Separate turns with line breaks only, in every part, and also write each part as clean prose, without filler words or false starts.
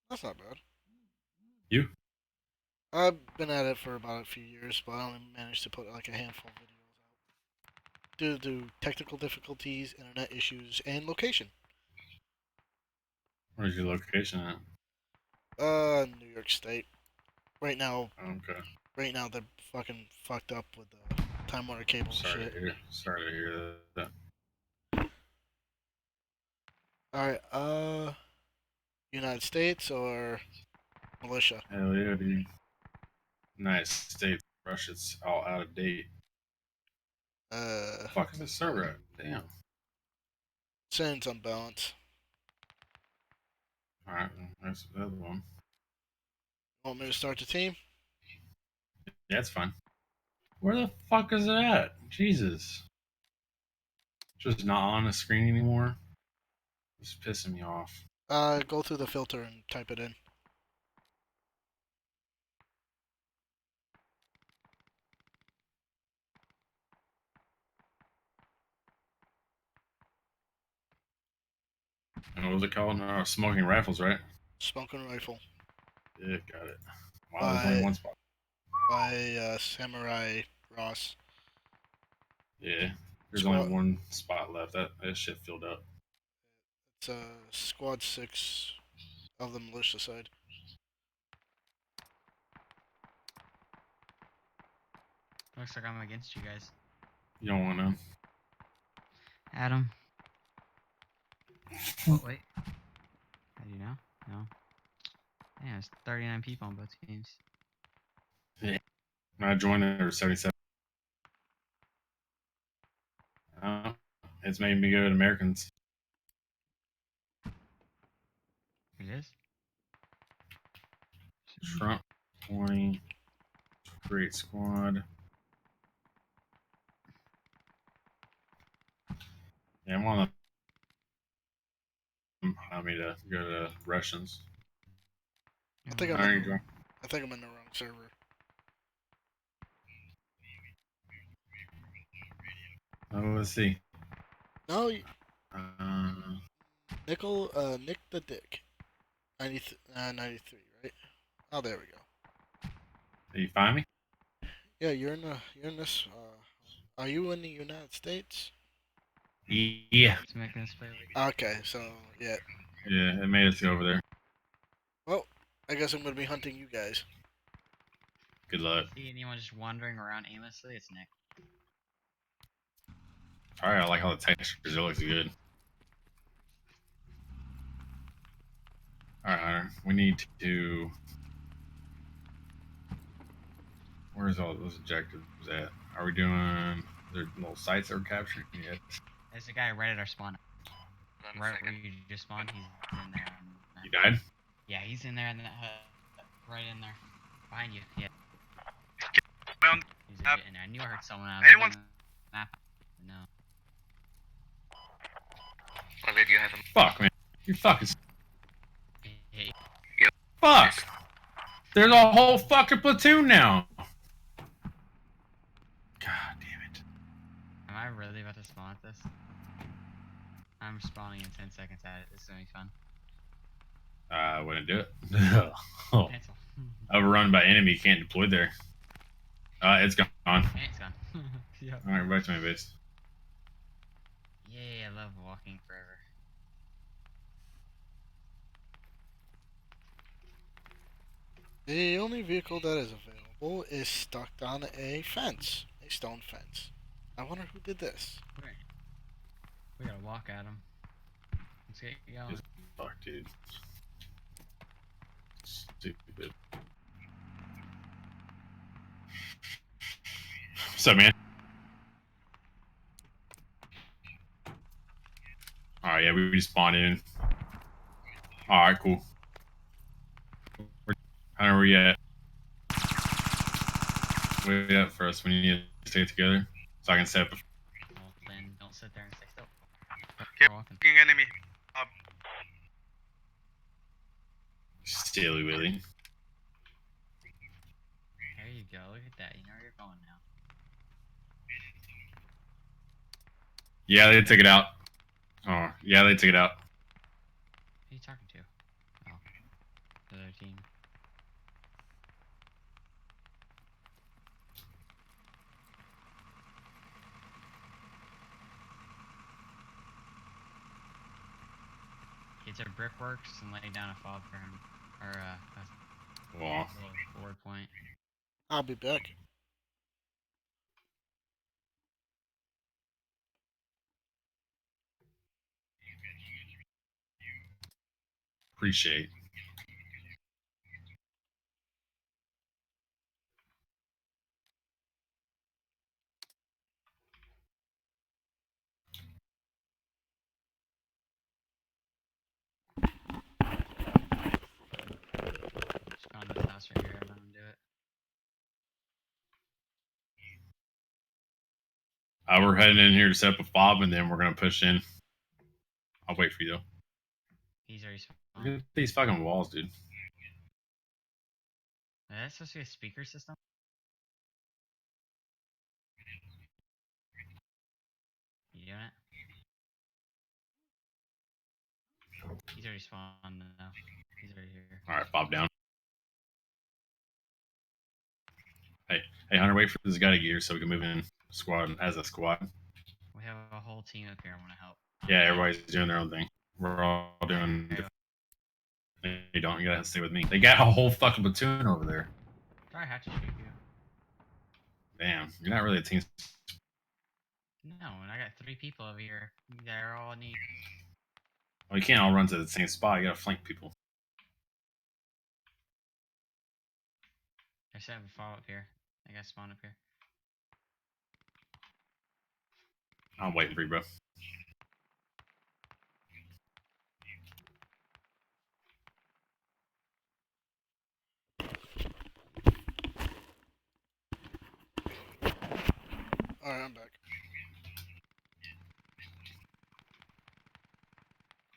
That's not bad.
You?
I've been at it for about a few years, but I only managed to put like a handful of videos out due to technical difficulties, internet issues, and location.
Where's your location at?
New York State. Right now,
Okay.
right now they're fucking fucked up with the Time Warner cable and
Sorry
shit.
to hear. Sorry to hear that.
All right, United States or militia?
Hell yeah, dude. United States, Russia's all out of date.
Uh,
Fuck is this server at? Damn.
Sin's unbalanced.
Alright, that's the other one.
Want me to start the team?
Yeah, it's fine. Where the fuck is it at? Jesus. Just not on the screen anymore. It's pissing me off.
Go through the filter and type it in.
And what was it called? No, smoking rifles, right?
Smoking Rifle
Yeah, got it. Wow, there's only
by
one spot.
Samurai Ross.
Yeah, there's only
Squad.
one spot left. That shit filled up.
It's Squad 6 of the militia side.
Looks like I'm against you guys.
You don't want to.
Adam. Oh, wait. How do you know? No. Yeah, there's 39 people on both teams.
Yeah. When I joined, there was 77. It's made me go to Americans.
It is?
Trump 20. Create squad. Yeah, I'm on the. Allow me to go to Russians.
I think I'm in the. I think I'm in the wrong server.
Oh, let's see.
No,
Uh,
Nick the Dick. 93, right? Oh, there we go.
did you find me?
Yeah, you're in this. Are you in the United States?
Yeah.
It's making us play like.
Okay, so yeah.
Yeah, it made us go over there.
Well, I guess I'm gonna be hunting you guys.
Good luck.
See anyone just wandering around aimlessly? It's Nick.
Alright, I like all the textures. It looks good. Alright, Hunter. We need to. Where's all those objectives at? Are we doing. There little sites that we're capturing? Yeah.
There's a guy right at our spawn. Right where you just spawned, he's in there.
You died?
Yeah, he's in there in that hut. Right in there. Behind you. Yeah. He's in there. I knew I heard someone out. Anyone? No.
Okay, do you have him?
Fuck, man. You fucking.
Hey,
Fuck! There's a whole fucking platoon now! God damn it.
am I really about to spawn at this? I'm spawning in 10 seconds at it. This is gonna be fun.
I wouldn't do it.
Cancel.
Overrun by enemy, can't deploy there. It's gone.
And it's gone. Yep.
Alright, back to my base.
Yay, I love walking forever.
The only vehicle that is available is stuck on a fence, a stone fence. I wonder who did this.
Right. We gotta walk at him. Let's get going.
Fuck, dude. Stupid. What's up, man? Alright, yeah, we just spawned in. Alright, cool. How are we at? Wait up for us. We need to stay together so I can set up.
Well, then don't sit there and stay still.
Yep.
We're walking.
Enemy.
Silly Willy.
There you go. Look at that. You know where you're going now.
Yeah, they took it out. Oh, yeah, they took it out.
Who are you talking to? Oh. the other team. Get to brickworks and lay down a fob for him, or a
Well,
little forward point.
I'll be back.
appreciate.
Just gone to this house right here. Let him do it.
We're heading in here to set up a fob, and then we're gonna push in. I'll wait for you though.
He's already
Look
spawned.
at these fucking walls, dude.
Is that supposed to be a speaker system? You doing it? He's already spawned now. He's already here.
All right, fob down. Hey, Hunter, wait for this guy to get here so we can move in squad as a squad.
We have a whole team up here. I want to help.
Yeah, everybody's doing their own thing. We're all doing.
Okay.
You don't. You gotta stay with me. They got a whole fucking platoon over there.
Sorry, I have to shoot you.
Damn, you're not really a team.
No, and I got 3 people over here that are all neat.
Well, you can't all run to the same spot. You gotta flank people.
I set up a fall up here. I got spawn up here.
I'm waiting for you, bro.
Alright, I'm back.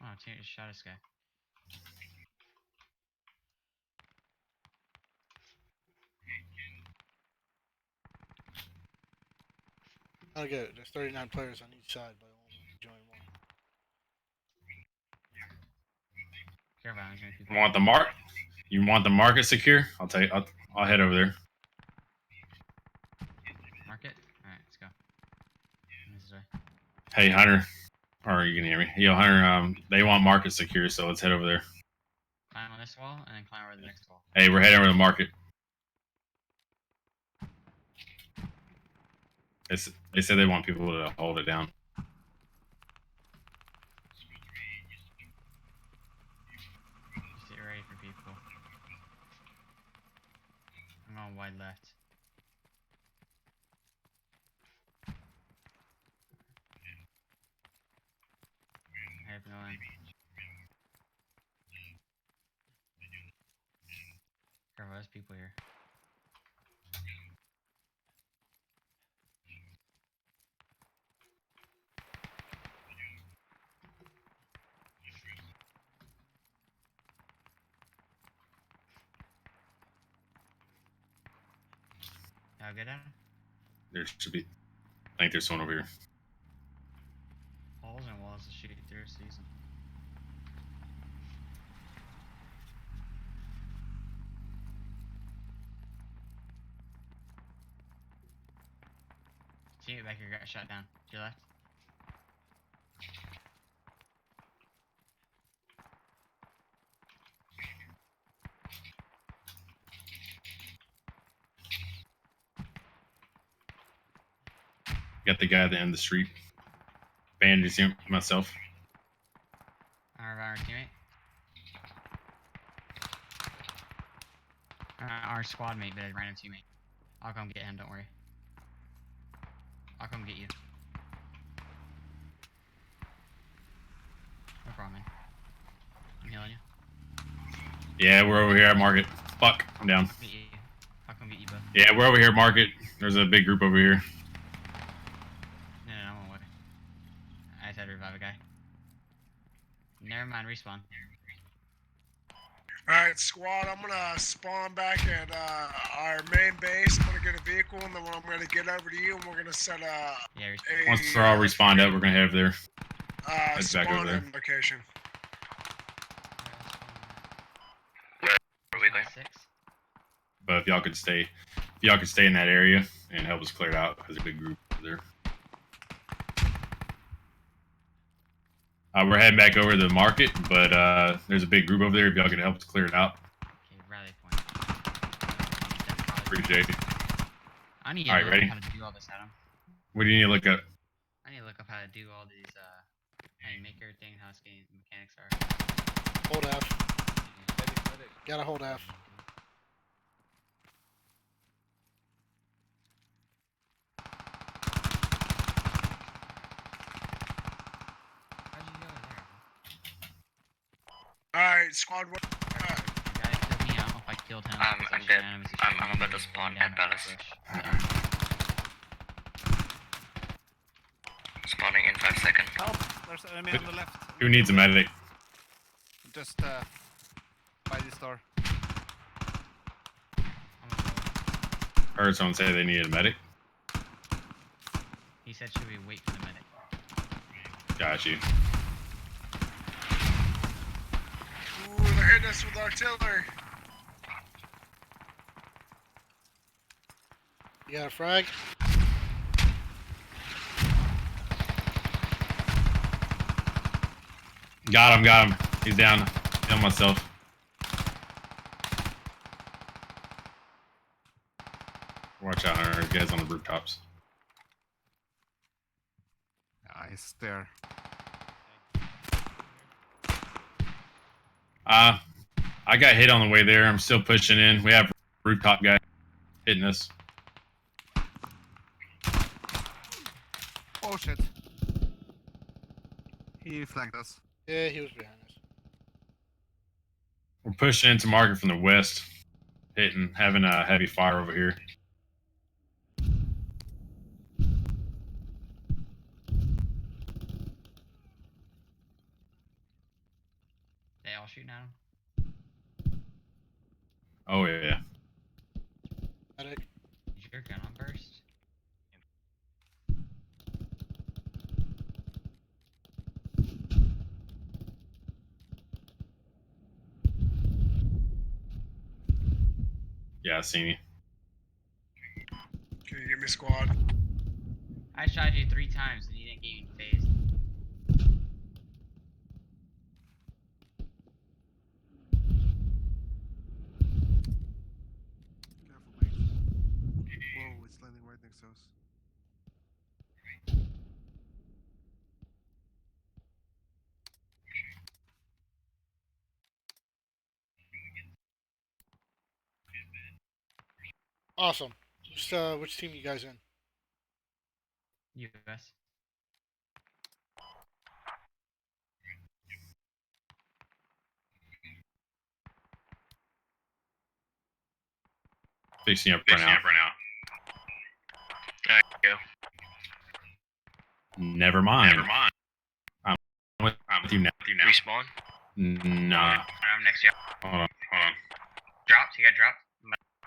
Oh, team just shot this guy.
I get it. There's 39 players on each side, but I only join one.
Careful, how many people.
You want the mark? You want the market secure? I'll tell you. I'll head over there.
Market? Alright, let's go. This way.
Hey, Hunter. Or you can hear me. Yo, Hunter. They want market secure, so let's head over there.
Climb on this wall and then climb over the next wall.
Hey, we're heading over to the market. They said they want people to hold it down.
Just get ready for people. I'm on wide left. I have no line. Careful, there's people here. I'll get down.
There should be. I think there's someone over here.
Holes and walls to shoot through season. Teammate back here got shot down. To your left.
Got the guy at the end of the street. Bandaging myself.
Our teammate. Our squad mate, but a random teammate. I'll come get him, don't worry. I'll come get you. No problem, man. I'm healing you.
Yeah, we're over here at market. Fuck, I'm down.
Get you. I'll come get you both.
Yeah, we're over here at market. There's a big group over here.
No, I'm on way. I just had to revive a guy. Never mind, respawn.
Alright, squad, I'm gonna spawn back at our main base. I'm gonna get a vehicle, and then I'm gonna get over to you, and we're gonna set
Yeah, respawn.
Once they're all respawned up, we're gonna head over there.
a
Head back over
spawn
there.
in location.
But if y'all could stay in that area and help us clear it out, because there's a big group over there. We're heading back over to the market, but there's a big group over there. If y'all could help us clear it out,
Okay, rally point. That's probably-
appreciate it.
I need to
Alright,
look
ready?
up how to do all this, Adam.
What do you need to look up?
I need to look up how to do all these, how you make everything, how the mechanics are.
Hold F. Gotta hold F.
How'd you go over there?
Alright, squad.
The guy killed me. I don't know if I killed him.
I'm
because I shot
dead.
him as he
I'm
shot me,
about
he
to
was
spawn
going down
at
the
Palace.
bush.
Spawning in 5 seconds.
Help! There's an enemy on the left.
Who needs a medic?
Just by this door.
Heard someone say they needed a medic.
He said, should we wait for the medic?
Got you.
Ooh, they're hitting us with artillery.
You got a frag?
Got him. He's down. Kill myself. Watch out, Hunter. Guys on the rooftops.
Nice there.
I got hit on the way there. I'm still pushing in. We have rooftop guy hitting us.
Oh shit. He flanked us.
Yeah, he was behind us.
We're pushing into market from the west, having a heavy fire over here.
They all shooting at him?
Oh yeah.
Medic.
Is your gun on burst?
Yeah, I seen you.
Can you give me squad?
I shot you 3 times and you didn't get any phased.
Careful, mate. Whoa, it's landing right next to us.
Awesome. Which team you guys in?
US.
Fixing up right now.
Alright, go.
Never mind. I'm with you now.
Respawn.
Nah.
I'm next to you.
Hold on.
Dropped. He got dropped.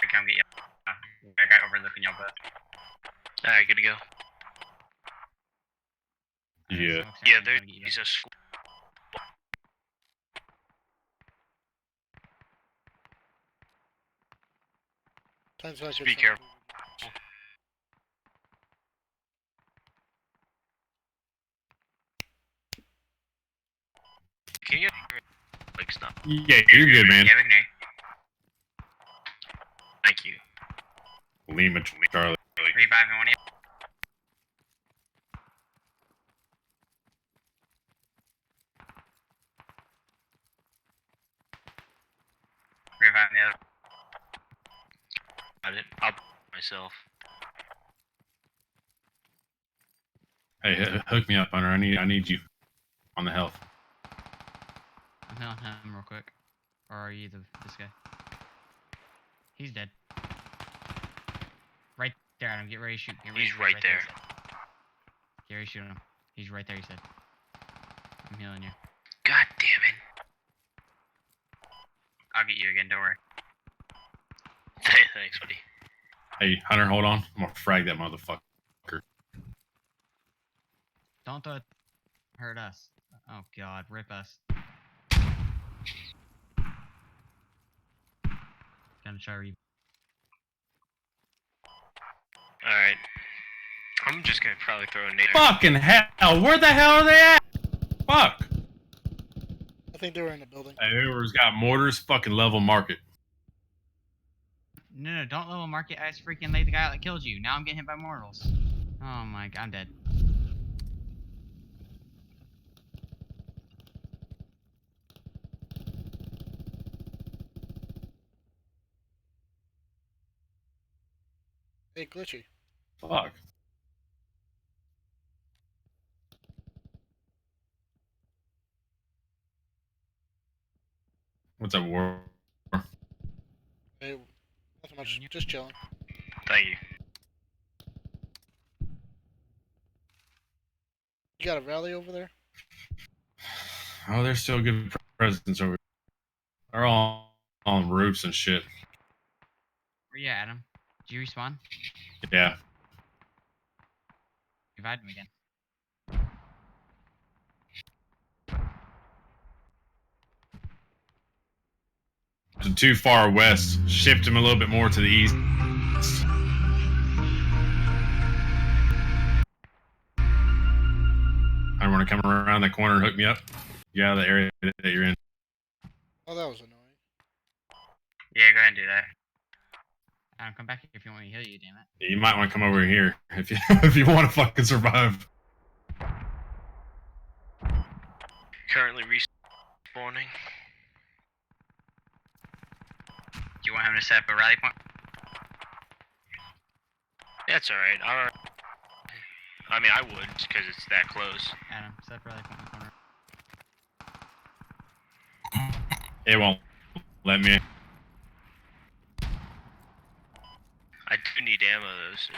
I come get you. I got overlooking y'all, but.
Alright, good to go.
Yeah.
Yeah, he's a squad.
Sounds like
Be
it's
careful. Can you like stop?
Yeah, you're good, man.
Yeah, we can hear you.
Thank you.
Lima, Charlie.
Reviving one of you. Reviving the other.
I'll myself.
Hey, hook me up, Hunter. I need you on the health.
I'm healing him real quick. Or are you this guy? He's dead. Right there, Adam. Get ready to shoot. Get ready to
He's
shoot.
right there.
he said. Get ready to shoot him. He's right there, he said. I'm healing you.
God damn it.
I'll get you again, don't worry.
Thanks, buddy.
Hey, Hunter, hold on. I'm gonna frag that motherfucker.
Don't throw it. Hurt us. Oh god, rip us. Gonna try
I'm just gonna probably throw a nade.
Fucking hell! Where the hell are they at? Fuck!
I think they were in the building.
Hey, whoever's got mortars, fucking level market.
No, don't level market. I just freaking laid the guy out that killed you. Now I'm getting hit by mortals. Oh my god, I'm dead.
Hey, Glitchy.
Fuck. What's up, War?
Hey, nothing much. Just chilling.
Thank you.
You got a rally over there?
Oh, there's still good presence over. They're all on roofs and shit.
Where you at, Adam? Did you respawn?
Yeah.
Revive him again.
Too far west. Shift him a little bit more to the east. I want to come around the corner and hook me up. Get out of the area that you're in.
Oh, that was annoying.
Yeah, go ahead and do that.
Adam, come back here if you want me to heal you, damn it.
You might want to come over here if you if you want to fucking survive.
Currently respawning.
Do you want him to set up a rally point?
That's alright. I mean, I would, because it's that close.
Adam, set up a rally point in the corner.
It won't let me.
I do need ammo, though, soon.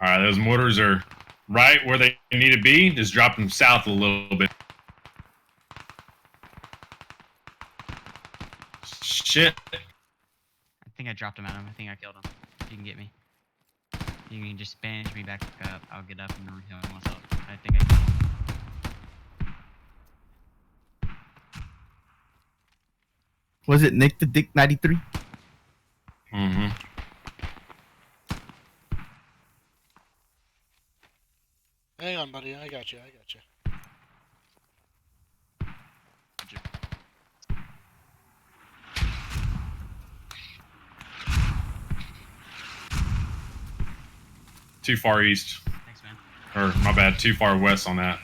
Alright, those mortars are right where they need to be. Just drop them south a little bit. Shit.
I think I dropped him, Adam. I think I killed him. If you can get me. You can just bandage me back up. I'll get up and heal myself. I think I killed him.
Was it Nick the Dick 93?
Mm-hmm.
Hang on, buddy. I got you. I got you.
Too far east.
Thanks, man.
Or, my bad, too far west on that.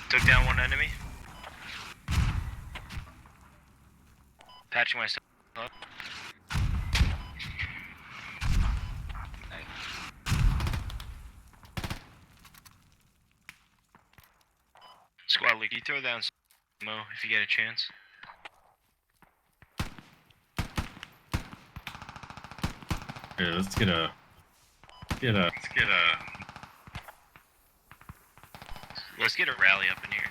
Took down one enemy. Patching myself up. Squad league, you throw down some ammo if you get a chance.
Here, let's get a
Let's get a rally up in here.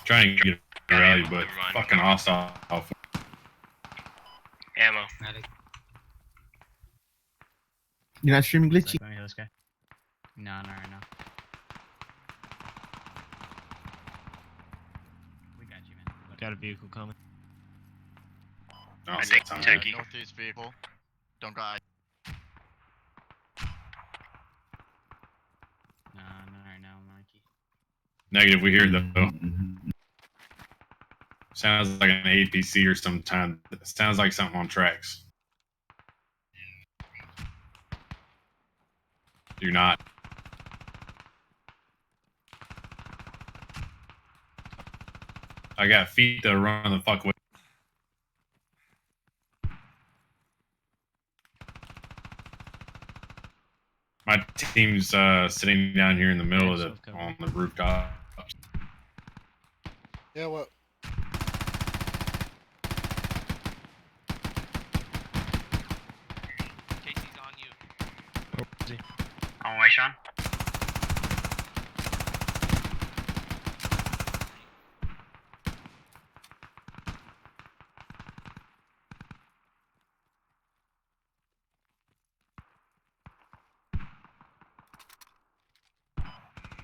try and get a rally, but
Never mind.
fucking hostile.
Ammo.
You're not streaming
Let
glitchy?
me heal this guy. No, no, right now. We got you, man.
Got a vehicle coming.
No,
I think
sounds
Techie.
good.
Northeast vehicle. Don't die.
No, not right now, Mikey.
Negative, we hear it though.
Mhm.
Sounds like an APC or sometime. Sounds like something on tracks. Do not. I got feet that run the fuck with. My team's sitting down here in the middle of the on the rooftop.
Yeah, what?
Casey's on you.
On way, Sean.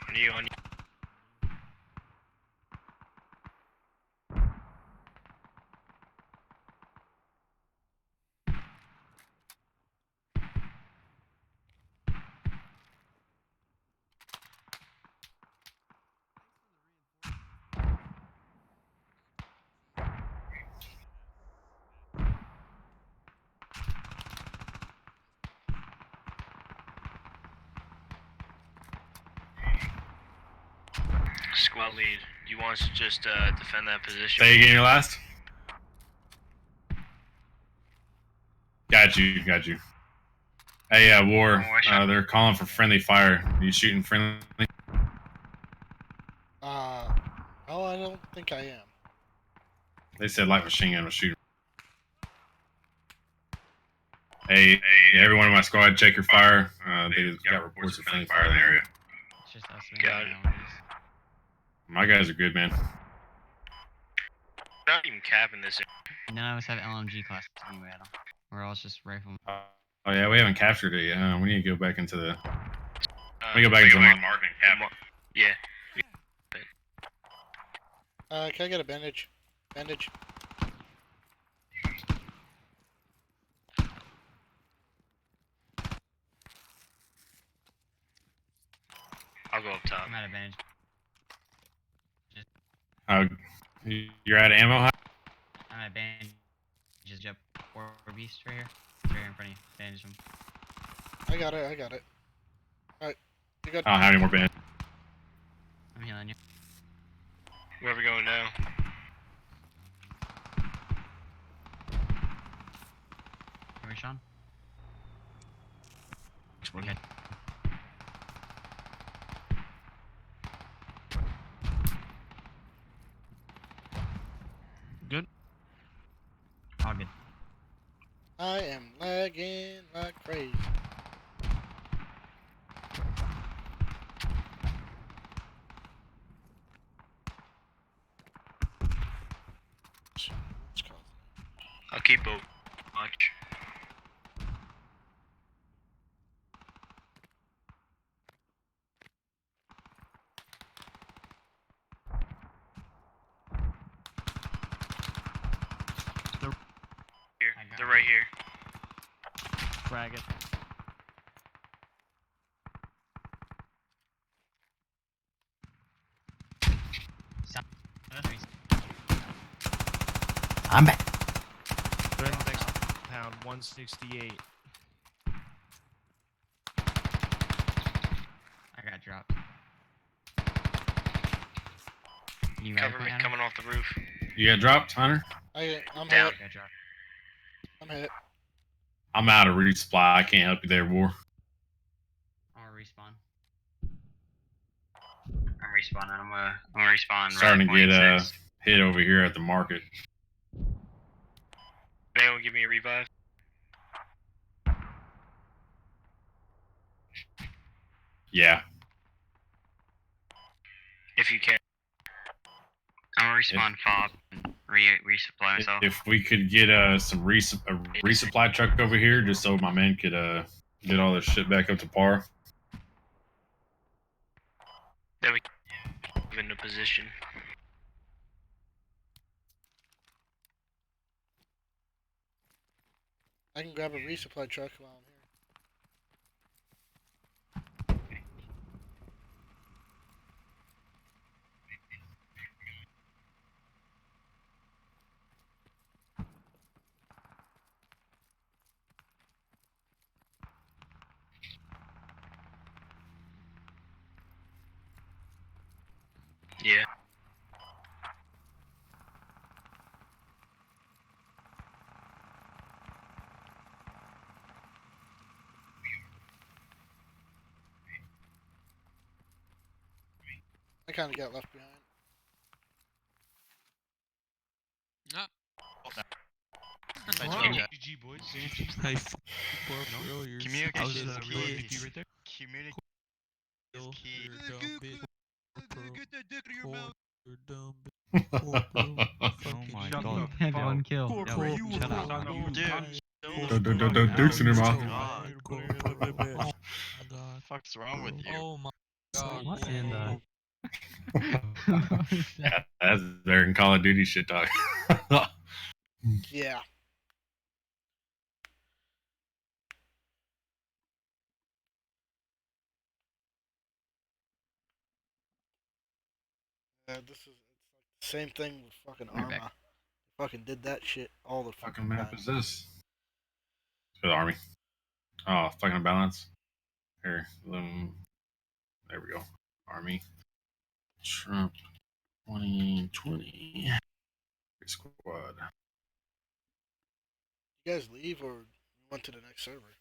On you, on you. squad lead. Do you want us to just defend that position?
Say again your last. Got you. Hey, War. They're calling for friendly fire. Are you shooting friendly?
Oh, I don't think I am.
They said light machine gun was shooting. Hey, everyone in my squad, check your fire. They got reports of friendly fire in the area.
It's just us.
Got it.
My guys are good, man.
Not even capping this.
None of us have LMG classes anyway, Adam. We're all just rifle.
Oh yeah, we haven't captured it yet. We need to go back into the. We go back into the market and cap.
Yeah.
Can I get a bandage? Bandage.
I'll go up top.
I'm out of bandage.
You're out of ammo.
I'm out of bandage. Just jump WarBeast right here. It's right here in front of you. Bandage him.
I got it. Alright. You got.
I don't have any more bands.
I'm healing you.
Where are we going now?
Are we Sean?
Okay.
Okay.
Good.
All good.
I am lagging like crazy. Let's call it.
I'll keep a watch. Here. They're right here.
Frag it.
I'm back.
Pound 168.
I got dropped. You
Cover me coming off the roof.
You got dropped, Hunter?
I'm
Down.
hit.
I got dropped.
I'm hit.
I'm out of resupply. I can't help you there, War.
I'm gonna respawn. I'm respawning. I'm gonna respawn.
Starting to
right
get
at 0.6.
hit over here at the market.
Anyone give me a revive?
Yeah.
If you can.
I'm gonna respawn fob and resupply myself.
If we could get some resupply truck over here, just so my men could get all this shit back up to par.
Then we move into position.
I can grab a resupply truck while I'm here.
Yeah.
I kind of got left behind.
GG boys.
Hey, bro, you're
Communication
I was
is
just
key.
real MVP right there.
Communication is
Yo,
key.
you're a dumb bitch. Bro.
Get that dick in your
Poor,
mouth.
you're a dumb bitch. Poor, bro.
Oh
Fucking
my
shut
god.
up.
Had one kill.
Poor,
No,
poor,
wait,
you
shut
were
up.
so dumb.
Dude,
Dukes in your mouth.
Oh my god.
fuck's wrong with you?
Oh my god.
What in the?
Yeah, that's American Call of Duty shit talk.
Yeah. This is it's like the same thing with fucking
Right back.
Arma. Fucking did that shit all the
fucking
fucking
map
time.
is this? For the army. Oh, fucking balance. Here, there we go. Army. Trump 2020 squad.
You guys leave or went to the next server?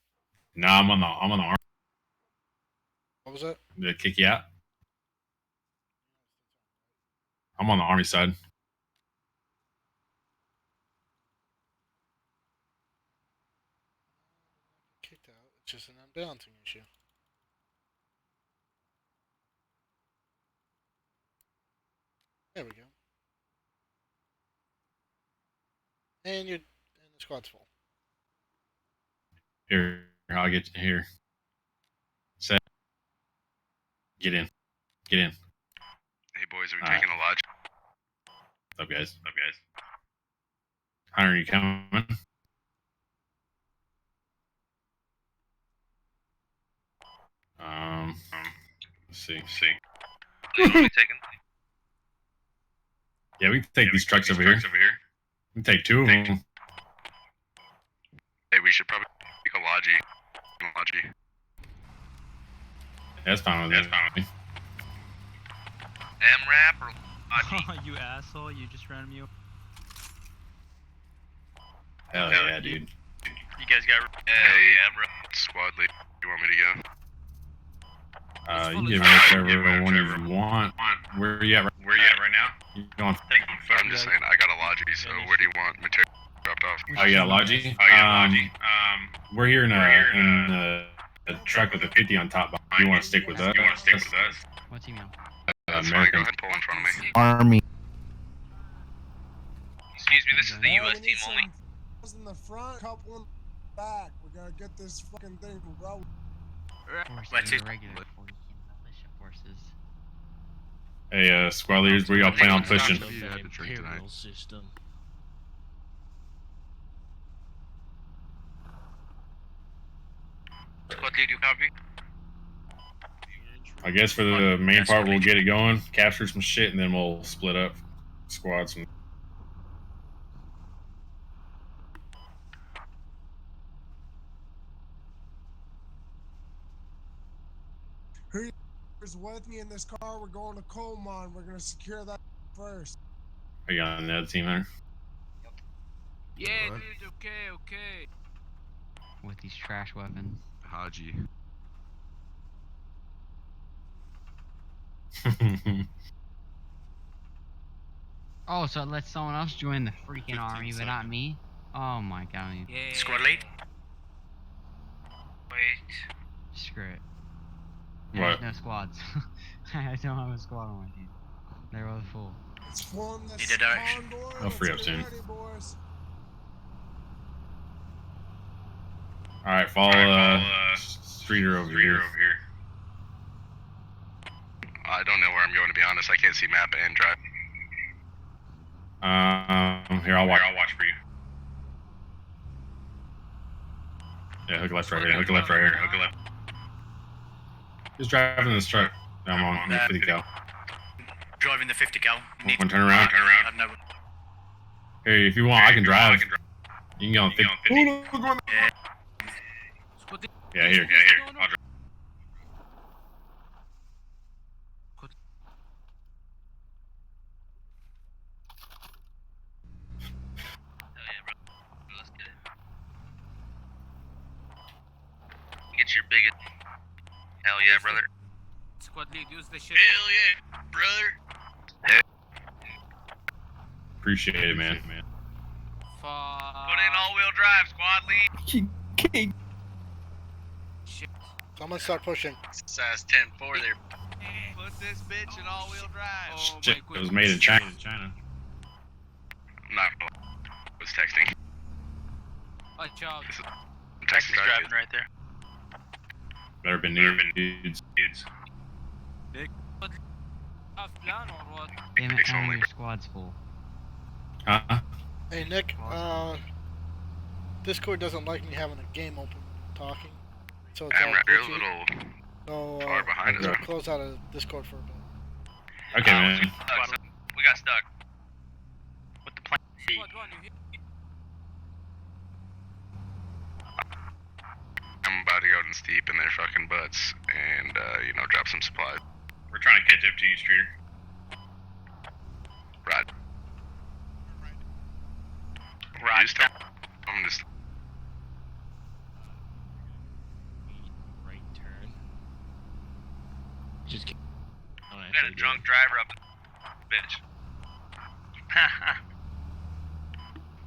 No, I'm on the army.
What was that?
Did it kick you out? I'm on the army side.
Kicked out. It's just an unbalancing issue. There we go. And the squad's full.
Here, I'll get you here. Set. Get in. Get in.
Hey boys, are we
All
taking a lodge?
What's up, guys? What's up, guys? Hunter, you coming? Let's see.
Are you taking?
Yeah, we can take these trucks over here. We can take two of them.
Hey, we should probably take a lodgy.
That's fine with me.
M-Rap or lodgy?
You asshole, you just ran me over.
Hell yeah, dude.
You guys got.
Hey, M-Rap. Squad lead. You want me to go?
You can get whichever one you want. Where are you at right now? You going?
I'm just saying, I got a lodgy, so where do you want material dropped off?
Oh, you got a Logi? We're here in a truck with a 50 on top. You want to stick with us?
What team you on?
That's fine, go ahead and pull in front of me.
Army.
Excuse me, this is the
Yeah,
US
we
team
need
only.
some in the front, couple in the back. We gotta get this fucking thing rolling.
Forces, irregular forces, militia forces.
Hey, squad leaders, where y'all plan on pushing?
Imperial system.
Squad lead, you copy?
I guess for the main part, we'll get it going, capture some shit, and then we'll split up squads.
Who's with me in this car? We're going to coal mine. We're gonna secure that first.
Are you on the other team there?
Yeah, dude, okay.
With these trash weapons.
Haji.
Oh, so it lets someone else join the freaking army, but not me? Oh my god.
Yeah.
Squad lead. Wait.
Screw it.
What?
There's no squads. I don't have a squad on my team. They're all full.
Let's form this
Need a direction.
convoy.
I'll free
Let's
up
get
soon.
ready, boys.
Alright, follow Streeter over here.
I don't know where I'm going, to be honest. I can't see map and drive.
Here, I'll watch for you. Yeah, hook left right here. Who's driving this truck? I'm on the 50 cal.
Driving the 50 cal.
Want to turn around?
No.
Hey, if you want, I can drive. You can get on 50. Yeah, here. I'll drive.
Get your biggest. Hell yeah, brother.
Squad lead, use the shit.
Hell yeah, brother.
Appreciate it, man.
Fuck.
Put in all-wheel drive, squad lead.
Someone start pushing.
Size 10-4 there. Put this bitch in all-wheel drive.
Oh
Shit,
my
it was
goodness.
made in China.
I'm not. I was texting.
Watch out.
Texas
driving right there.
Better been dudes.
Off plan or what?
Damn it,
It's
all
only-
your squad's full.
Huh?
Hey Nick, Discord doesn't like me having a game open talking, so it's all
I'm right here, a
glitchy.
little
So
far behind
I'm
us.
gonna close out of Discord for a bit.
Okay, man.
We got stuck.
What the plan?
Squad 1, you hear?
I'm about to go and steep in their fucking butts and, drop some supplies.
We're trying to catch up to you, Streeter.
Right.
Right.
Just tell I'm just.
Right turn. Just keep.
We got a drunk driver up, bitch.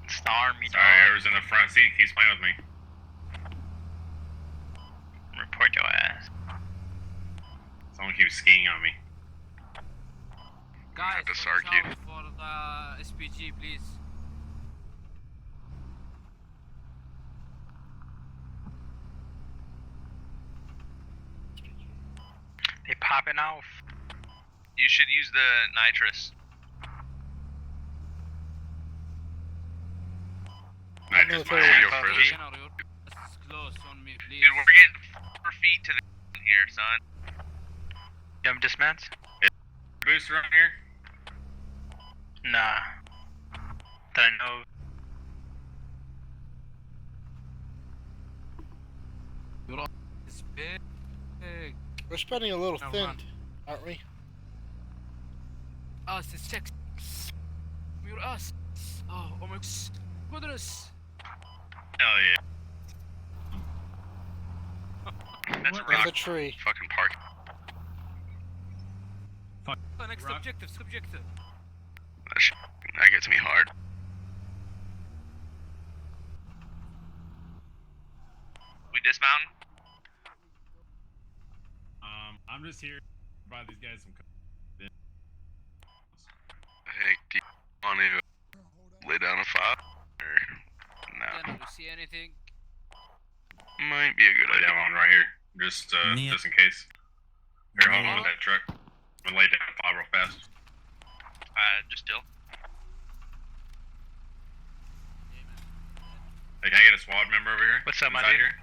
It's the army,
Sorry,
dog.
whoever's in the front seat keeps playing with me.
Report your ass.
Someone keeps skiing on me.
Guys,
have to
watch
sarc you.
out for the SPG, please.
They popping off.
You should use the nitrous.
Nitrous
military
mine.
Go further.
General, your ass is close on me, please.
Dude, we're getting 4 feet to the here, son.
You have dismounts?
Booster on here?
Nah. That I know.
It's big.
We're spreading a little
Now
thin,
run.
aren't we?
Us, it's sex. Your ass. Oh my goodness.
Hell yeah.
That's a
There's
rock
a tree.
fucking park.
Next objective, subjective.
That gets me hard. We dismounting?
I'm just here to buy these guys some.
Hey, do you want to lay down a file? Or no?
Can you see anything?
Might be a good
Lay
idea.
down one right here, just in case. Here, hold on with that truck. I'm gonna lay down 5 real fast.
Just still.
Hey, can I get a squad member over here?
What's up, my
Inside
dude?
here?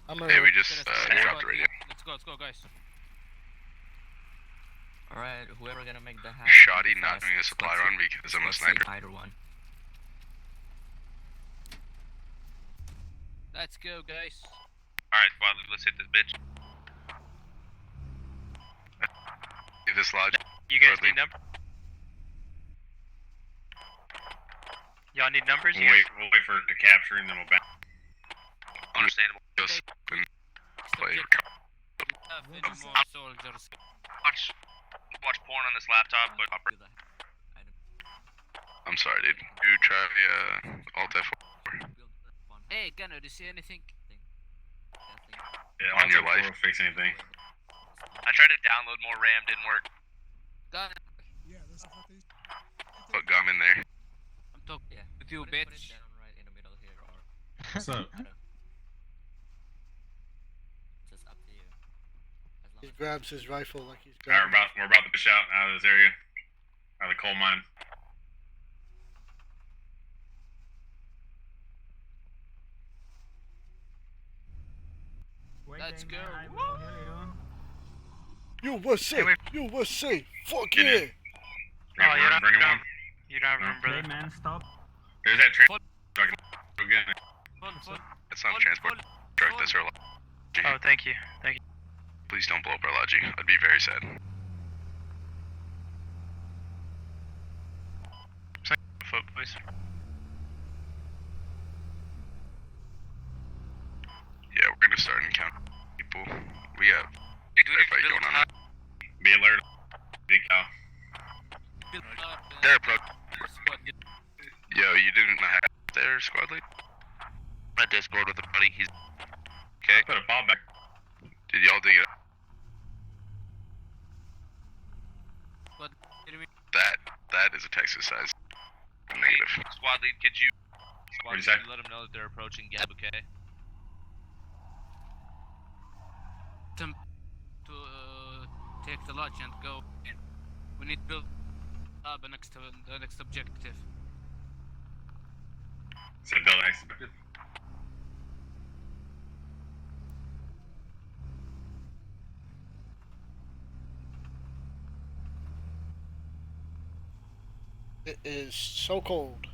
I'm
Hey, we
alright.
just dropped the radio.
Let's go, guys.
Alright, whoever gonna make the hack.
Shoddy not doing a supply run because I'm a sniper.
Either one.
Let's go, guys.
Alright, squad, let's hit this bitch. Get this lodge.
You guys
Bradley.
need numbers? Y'all need numbers?
We'll wait for it to capture and then we'll back.
Understandable. Just play.
Have any more soldiers?
Watch porn on this laptop, but I'm sorry, dude. You try Alt F4
Hey, Gunner, do you see anything?
Yeah,
on your
Alt F4
life.
will fix anything.
I tried to download more RAM, didn't work.
Gunner,
Put gum in there.
I'm talking
Yeah.
with you,
Put it
bitch.
down right in the middle here, or
What's up?
just up to you. As long
He
as
grabs his rifle like he's
Alright,
grabbing.
we're about to push out of this area. Out of the coal mine.
Let's go.
USA!
Hey,
USA! Fuck
Get
yeah!
in. Grab
you
room
don't
for anyone?
You don't have
No.
room, brother.
man, stop.
There's that train. So I can go get it.
Fun.
That's not a transport truck, that's our lodge.
Oh, thank you. Thank you.
Please don't blow up our lodge. I'd be very sad.
Foot, boys.
Yeah, we're gonna start encountering people. We have a fight going on.
Be alert. Big cow.
They're approaching. Yo, you didn't have there, squad lead? I'm at Discord with a buddy. He's okay.
Put a ball back.
Did y'all dig it up?
What?
That is a Texas size. Negative. Squad lead, could you?
What'd you say?
let them know that they're approaching Gab, okay?
To take the lodge and go in. We need to build up the next objective.
So build an expected.
It is so cold.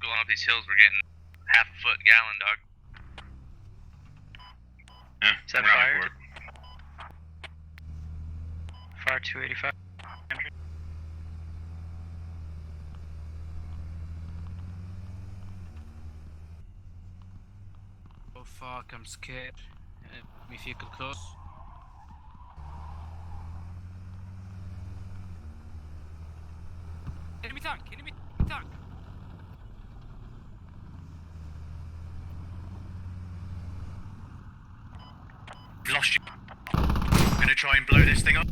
Going up these hills, we're getting half a foot gallon, dog.
Yeah,
Set
we're out
fire.
for it.
Fire 285.
Oh fuck, I'm scared. Me vehicle close. Enemy tank! Enemy tank!
Lost you. Gonna try and blow this thing up.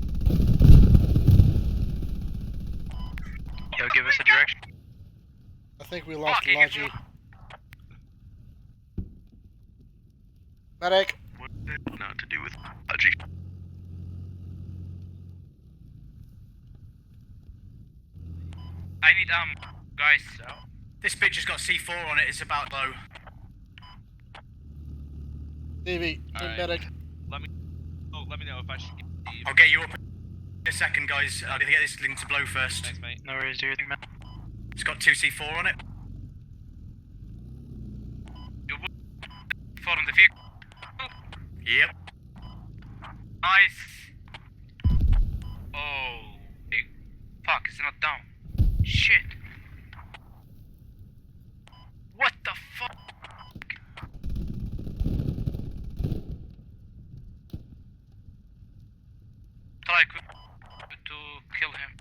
Yo, give us a direction.
I think we lost Logi. Medic!
What not to do with logic?
I need guys.
This bitch has got C4 on it. It's about low.
Stevie,
Alright.
medic.
Let me know if I should get Steve.
I'll get you up in a second, guys. I need to get this thing to blow first.
Thanks, mate.
No worries, do your thing, man.
It's got 2 C4 on it.
Fall on the vehicle.
Yep.
Nice. Oh. Fuck, it's not down. Shit. What the fuck? Try to kill him.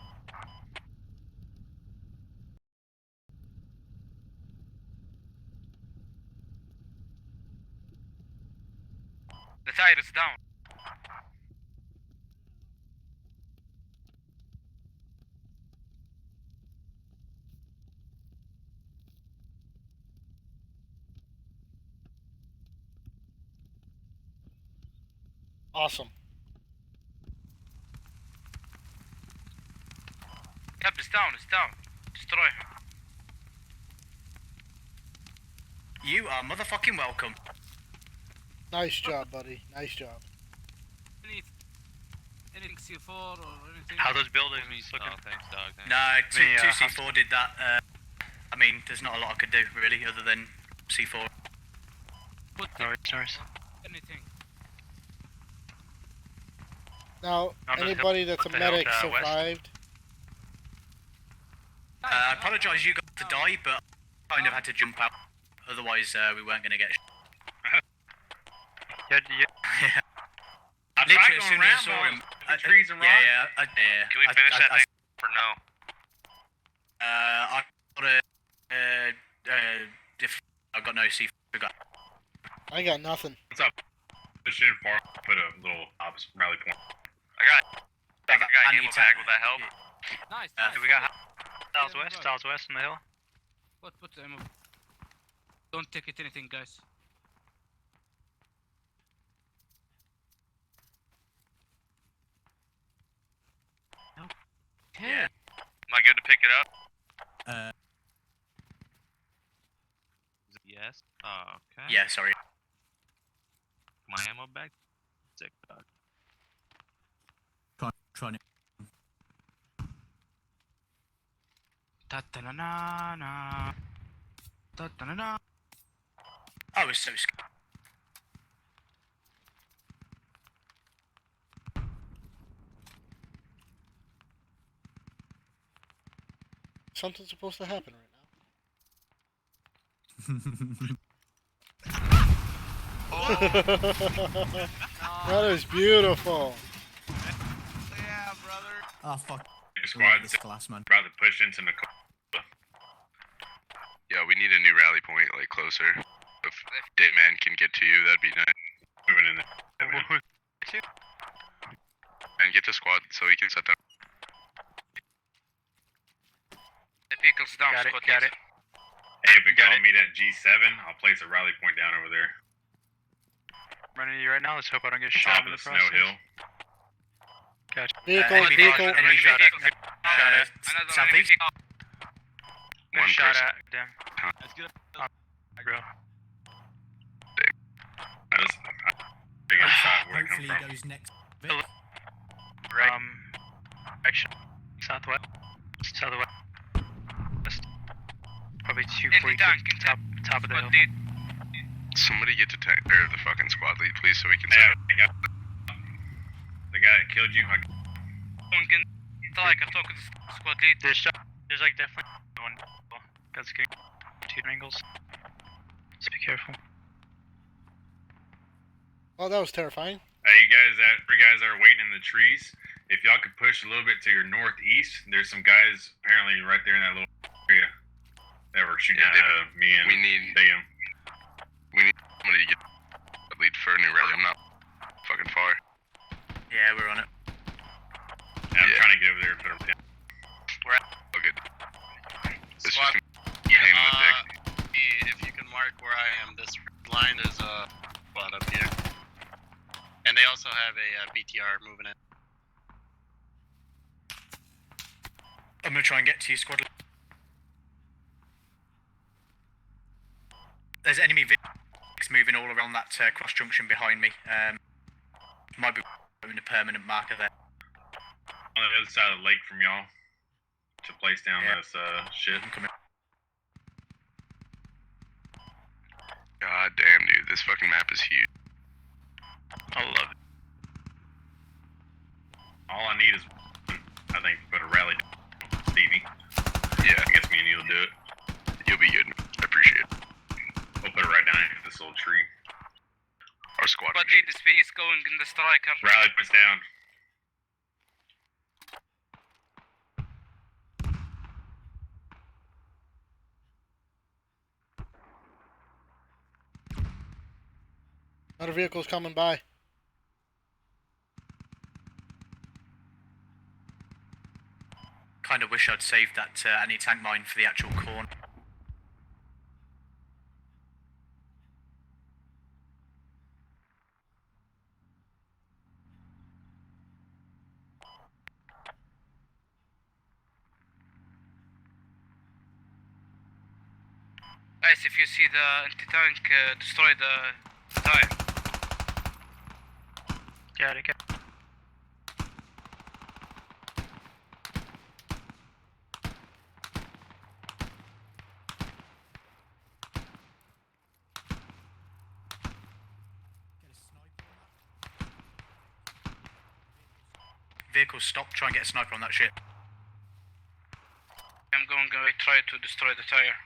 The tire is down.
Awesome.
Yep, it's down, it's down. Destroy him.
You are motherfucking welcome.
Nice job, buddy. Nice job.
Anything C4 or anything?
How those buildings looking?
Oh, thanks, dog. Thanks.
No, two
Yeah.
C4 did that. I mean, there's not a lot I could do, really, other than C4.
Put
No worries.
anything.
Now,
On the hill-
anybody that's a
up the hill
medic
to west.
survived.
I apologise you got to die, but I kind of had to jump out. Otherwise, we weren't going to get
Yeah.
Yeah.
I
Literally,
tried
as soon
going
as I saw
Rambo
him,
the trees and run.
yeah.
Can we finish that thing for now?
I got a, if I got no C4.
I got nothing.
What's up? Push in far. Put a little rally point.
I got
I
ammo
need to-
bag. Will that help?
Nice.
Do we got southwest on the hill?
Put the ammo. Don't take it anything, guys. Okay.
Yeah.
Am I good to pick it up?
Yes. Oh, okay.
Yeah, sorry.
My ammo bag. Sick, dog.
Trying to.
Ta-ta-na-na-na. Ta-ta-na-na.
I was so scared.
Something's supposed to happen right now. That is beautiful.
Yeah, brother.
Oh fuck.
Squad
This class, man.
about to push into Nicole.
Yeah, we need a new rally point, like closer. If Dayman can get to you, that'd be nice.
Moving in there.
And get the squad so he can set down.
The vehicle's down,
Got it.
Scott.
Got it.
Hey, if we
Got
gotta
it.
meet at G7, I'll place a rally point down over there.
Running to you right now. Let's hope I don't get
Top
shot
of
in
the
the
snow
process.
hill.
Gotcha.
Vehicle,
enemy
vehicle.
vehicle, enemy
Shot
vehicle.
Shot at.
Southeast.
Been
One
shot
person.
at. Damn.
Let's get
Bro.
Big shot where it come
Hopefully
from.
he goes next.
Right. Direction. Southwest. Southwest. West. Probably 240
tank,
top of the hill.
Somebody get to the fucking squad lead, please, so we can.
Yeah, the guy that killed you.
Like I'm talking to squad lead. There's like definitely one. Guys getting two angles. So be careful.
Oh, that was terrifying.
You guys that are waiting in the trees, if y'all could push a little bit to your northeast, there's some guys apparently right there in that little area that were shooting at me and
we need
them.
We need somebody to get a lead for a new rally. I'm not fucking far.
Yeah, we're on it.
Yeah, I'm trying to get over there and put them down.
We're all good. This is
Squad,
just a pain in the dick.
if you can mark where I am, this line is a squad up here. And they also have a BTR moving in.
I'm gonna try and get to you, squad. There's enemy vehicles moving all around that cross junction behind me. Might be putting a permanent marker there.
On the other side of the lake from y'all to place down this shit.
I'm coming.
God damn, dude, this fucking map is huge.
I love it.
All I need is, I think, put a rally down. Stevie.
Yeah.
I guess me and you'll do it.
You'll be good. I appreciate it.
We'll put it right down into this little tree.
Our squad.
Squad lead is going in the striker.
Rally puts down.
Another vehicle's coming by.
Kind of wish I'd saved that anti-tank mine for the actual corner.
Guys, if you see the anti-tank, destroy the tire. Got it.
Vehicles stop, try and get a sniper on that shit.
I'm going to try to destroy the tire.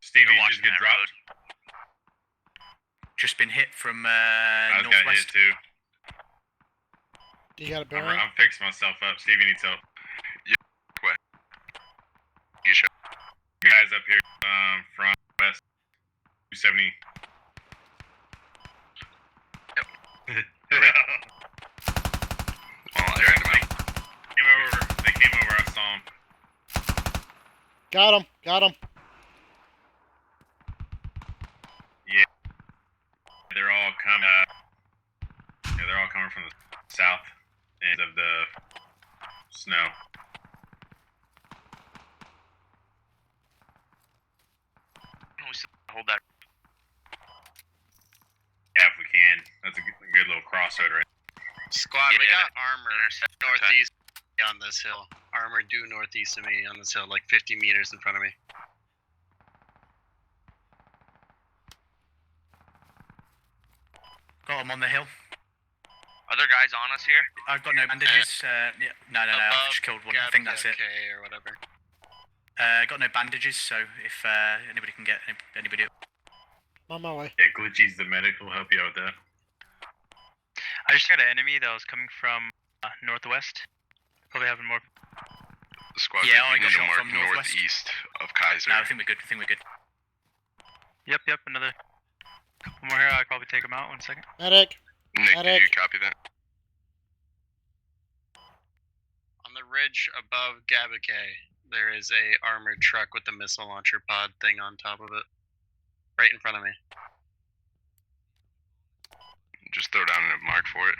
Stevie, you just get dropped.
Just been hit from
I was got hit
northwest.
too.
You got a bearing?
I'm fixing myself up. Stevie needs help.
What? You should.
Guys up here from west 270.
Yep.
They came over, I saw them.
Got him.
Yeah. They're all coming from the south end of the snow.
Hold that.
Yeah, if we can. That's a good little crossroad right there.
Squad, we got armor northeast on this hill. Armor due northeast of me on this hill, like 50 meters in front of me.
Got him on the hill.
Other guys on us here?
I've got no bandages. Yeah, no, I've just killed one. I think that's it.
Or whatever.
Got no bandages, so if anybody can get anybody.
On my way.
Yeah, Glitchy's the medic will help you out with that.
I just got an enemy that was coming from northwest. Probably having more.
The squad
Yeah, I
lead
got
to
shot
mark
from northwest.
northeast of Kaiser.
No, I think we're good.
Yep, another couple more here. I'll probably take them out. 1 second.
Medic.
Nick, did you copy that?
On the ridge above Gabuke, there is a armored truck with a missile launcher pod thing on top of it. Right in front of me.
Just throw down a mark for it.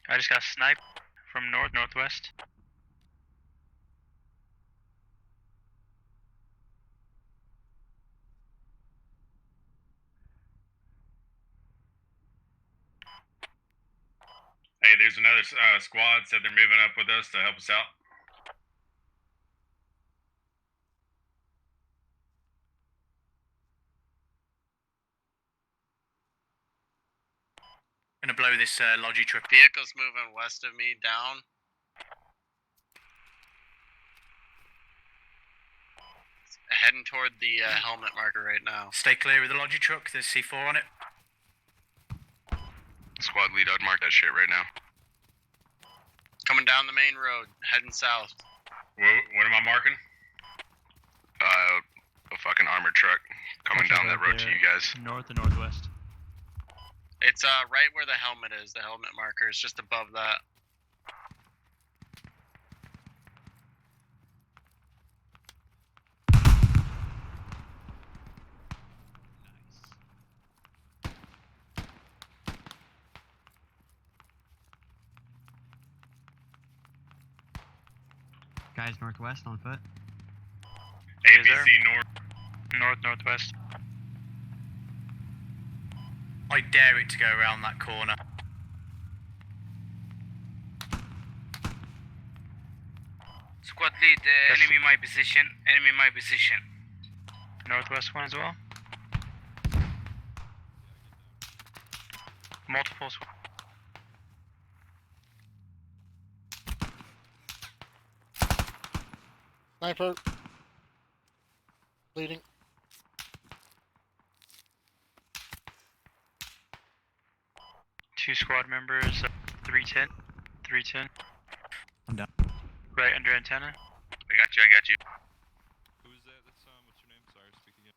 I just got sniped from northwest.
Hey, there's another squad said they're moving up with us to help us out.
Gonna blow this Logi truck.
Vehicle's moving west of me, down. Heading toward the helmet marker right now.
Stay clear of the Logi truck. There's C4 on it.
Squad lead, I'd mark that shit right now.
Coming down the main road, heading south.
What am I marking?
A fucking armored truck coming down that road to you guys.
North and northwest.
It's right where the helmet is. The helmet marker is just above that.
Guys, northwest on foot.
ABC north.
Northwest.
I dare it to go around that corner.
Squad lead, enemy my position. Enemy my position.
Northwest one as well. Multiple squad.
Sniper. Bleeding.
Two squad members, 310. 310.
I'm down.
Right under antenna.
I got you.
Who's that? That's what's your name? Sorry, speak again.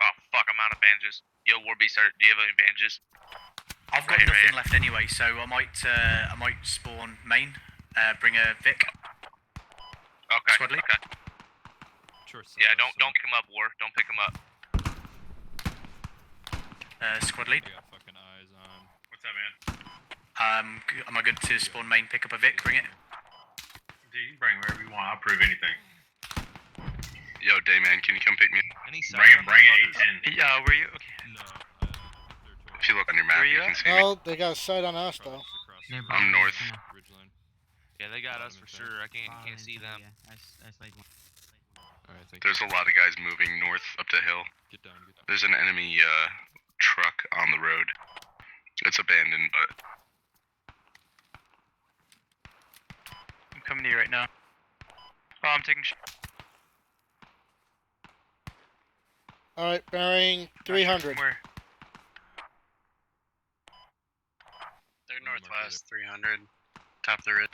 Oh, fuck, I'm out of bandages. Yo, WarBeast, do you have any bandages?
I've got nothing left anyway, so I might spawn main. Bring a Vic.
Okay,
Squad lead.
okay.
Sure.
Yeah, don't pick him up, War. Don't pick him up.
Squad lead.
I got fucking eyes on.
What's up, man?
Am I good to spawn main? Pick up a Vic. Bring it.
Dude, you can bring wherever you want. I'll prove anything.
Yo, Dayman, can you come pick me up?
Bring it 810.
Yeah, were you? Okay.
No.
If you look on your map,
Where
you
you
can
at?
see me.
Oh, they got a sight on us though.
They're
I'm north.
Ridgeline.
Yeah, they got us for sure. I can't see them.
I slayed one.
Alright, thank
There's a lot of guys moving north up the hill.
you. Get down, get down.
There's an enemy truck on the road. It's abandoned, but
I'm coming to you right now. Oh, I'm taking.
Alright, bearing 300.
Where?
They're northwest, 300. Top of the ridge.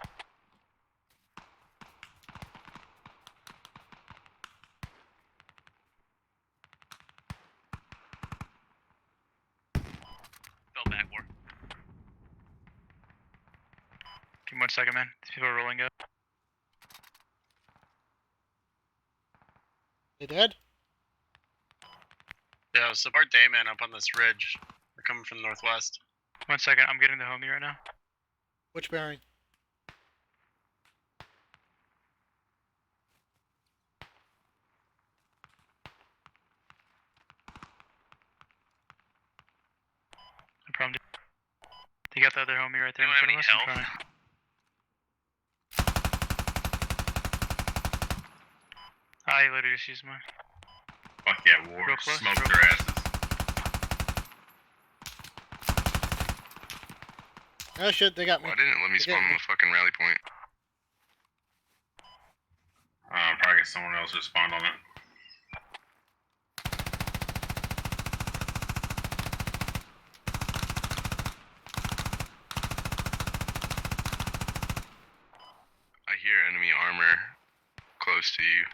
fell back, War.
Give me 1 second, man. These people are rolling up.
They dead?
Yeah, support Dayman up on this ridge. They're coming from the northwest.
1 second, I'm getting the homie right now.
Which bearing?
No problem. You got the other homie right there in
Anyone
front
have
of us?
any
I'm
health?
I literally just used mine.
Fuck yeah, War.
Real close,
Smoke
real
their asses.
Oh shit, they got me.
Why didn't it let me
They
spawn
got
on
me.
the fucking rally point?
Probably get someone else to spawn on it.
I hear enemy armor close to you.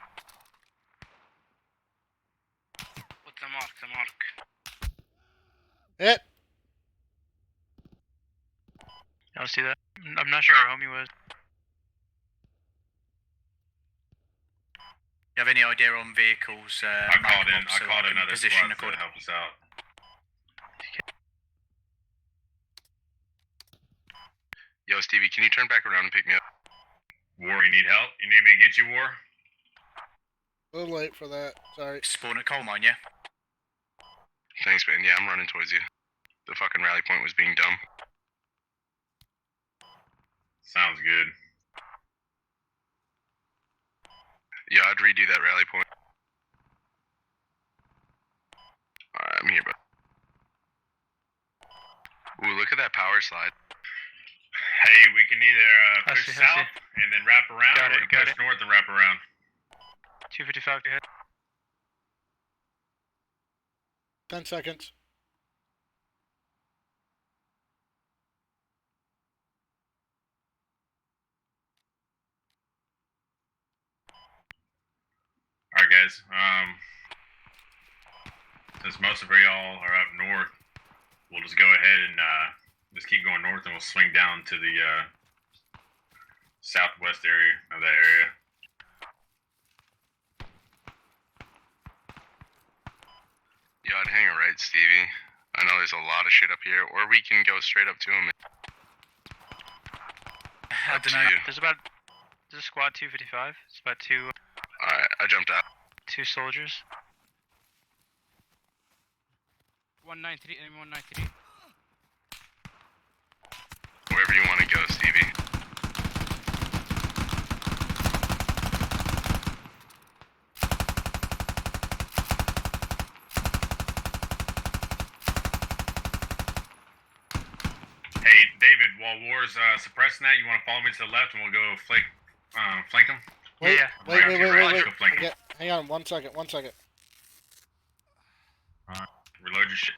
What's the mark? The mark.
Hit!
I don't see that. I'm not sure where homie was.
You have any idea on vehicles?
I called in. I
so
called
can
another
position
squad to
according-
help us out.
Yo, Stevie, can you turn back around and pick me up?
War, you need help? You need me to get you, War?
A little late for that. Sorry.
Spawn at coal mine, yeah?
Thanks, man. Yeah, I'm running towards you. The fucking rally point was being dumb.
Sounds good.
Yeah, I'd redo that rally point. Alright, I'm here, bud. slide.
Hey, we can either
I
push
see, I
south
see.
and then wrap around,
Got
or we
it,
can
got
push
it.
north and wrap around.
255 ahead.
10 seconds.
Alright, guys. Since most of y'all are up north, we'll just go ahead and just keep going north, and we'll swing down to the southwest area of that area.
Yeah, I'd hang a right, Stevie. I know there's a lot of shit up here, or we can go straight up to him.
I don't know.
There's a squad 255. It's about
Alright, I jumped out.
2 soldiers.
193, enemy 193.
Wherever you want to go, Stevie.
Hey, David, while War's suppressing that, you want to follow me to the left, and we'll go flank him?
Wait,
Yeah.
wait, wait, wait, wait,
Let's
wait.
go flank him.
Okay, hang on, 1 second, 1 second.
Alright, reload your shit.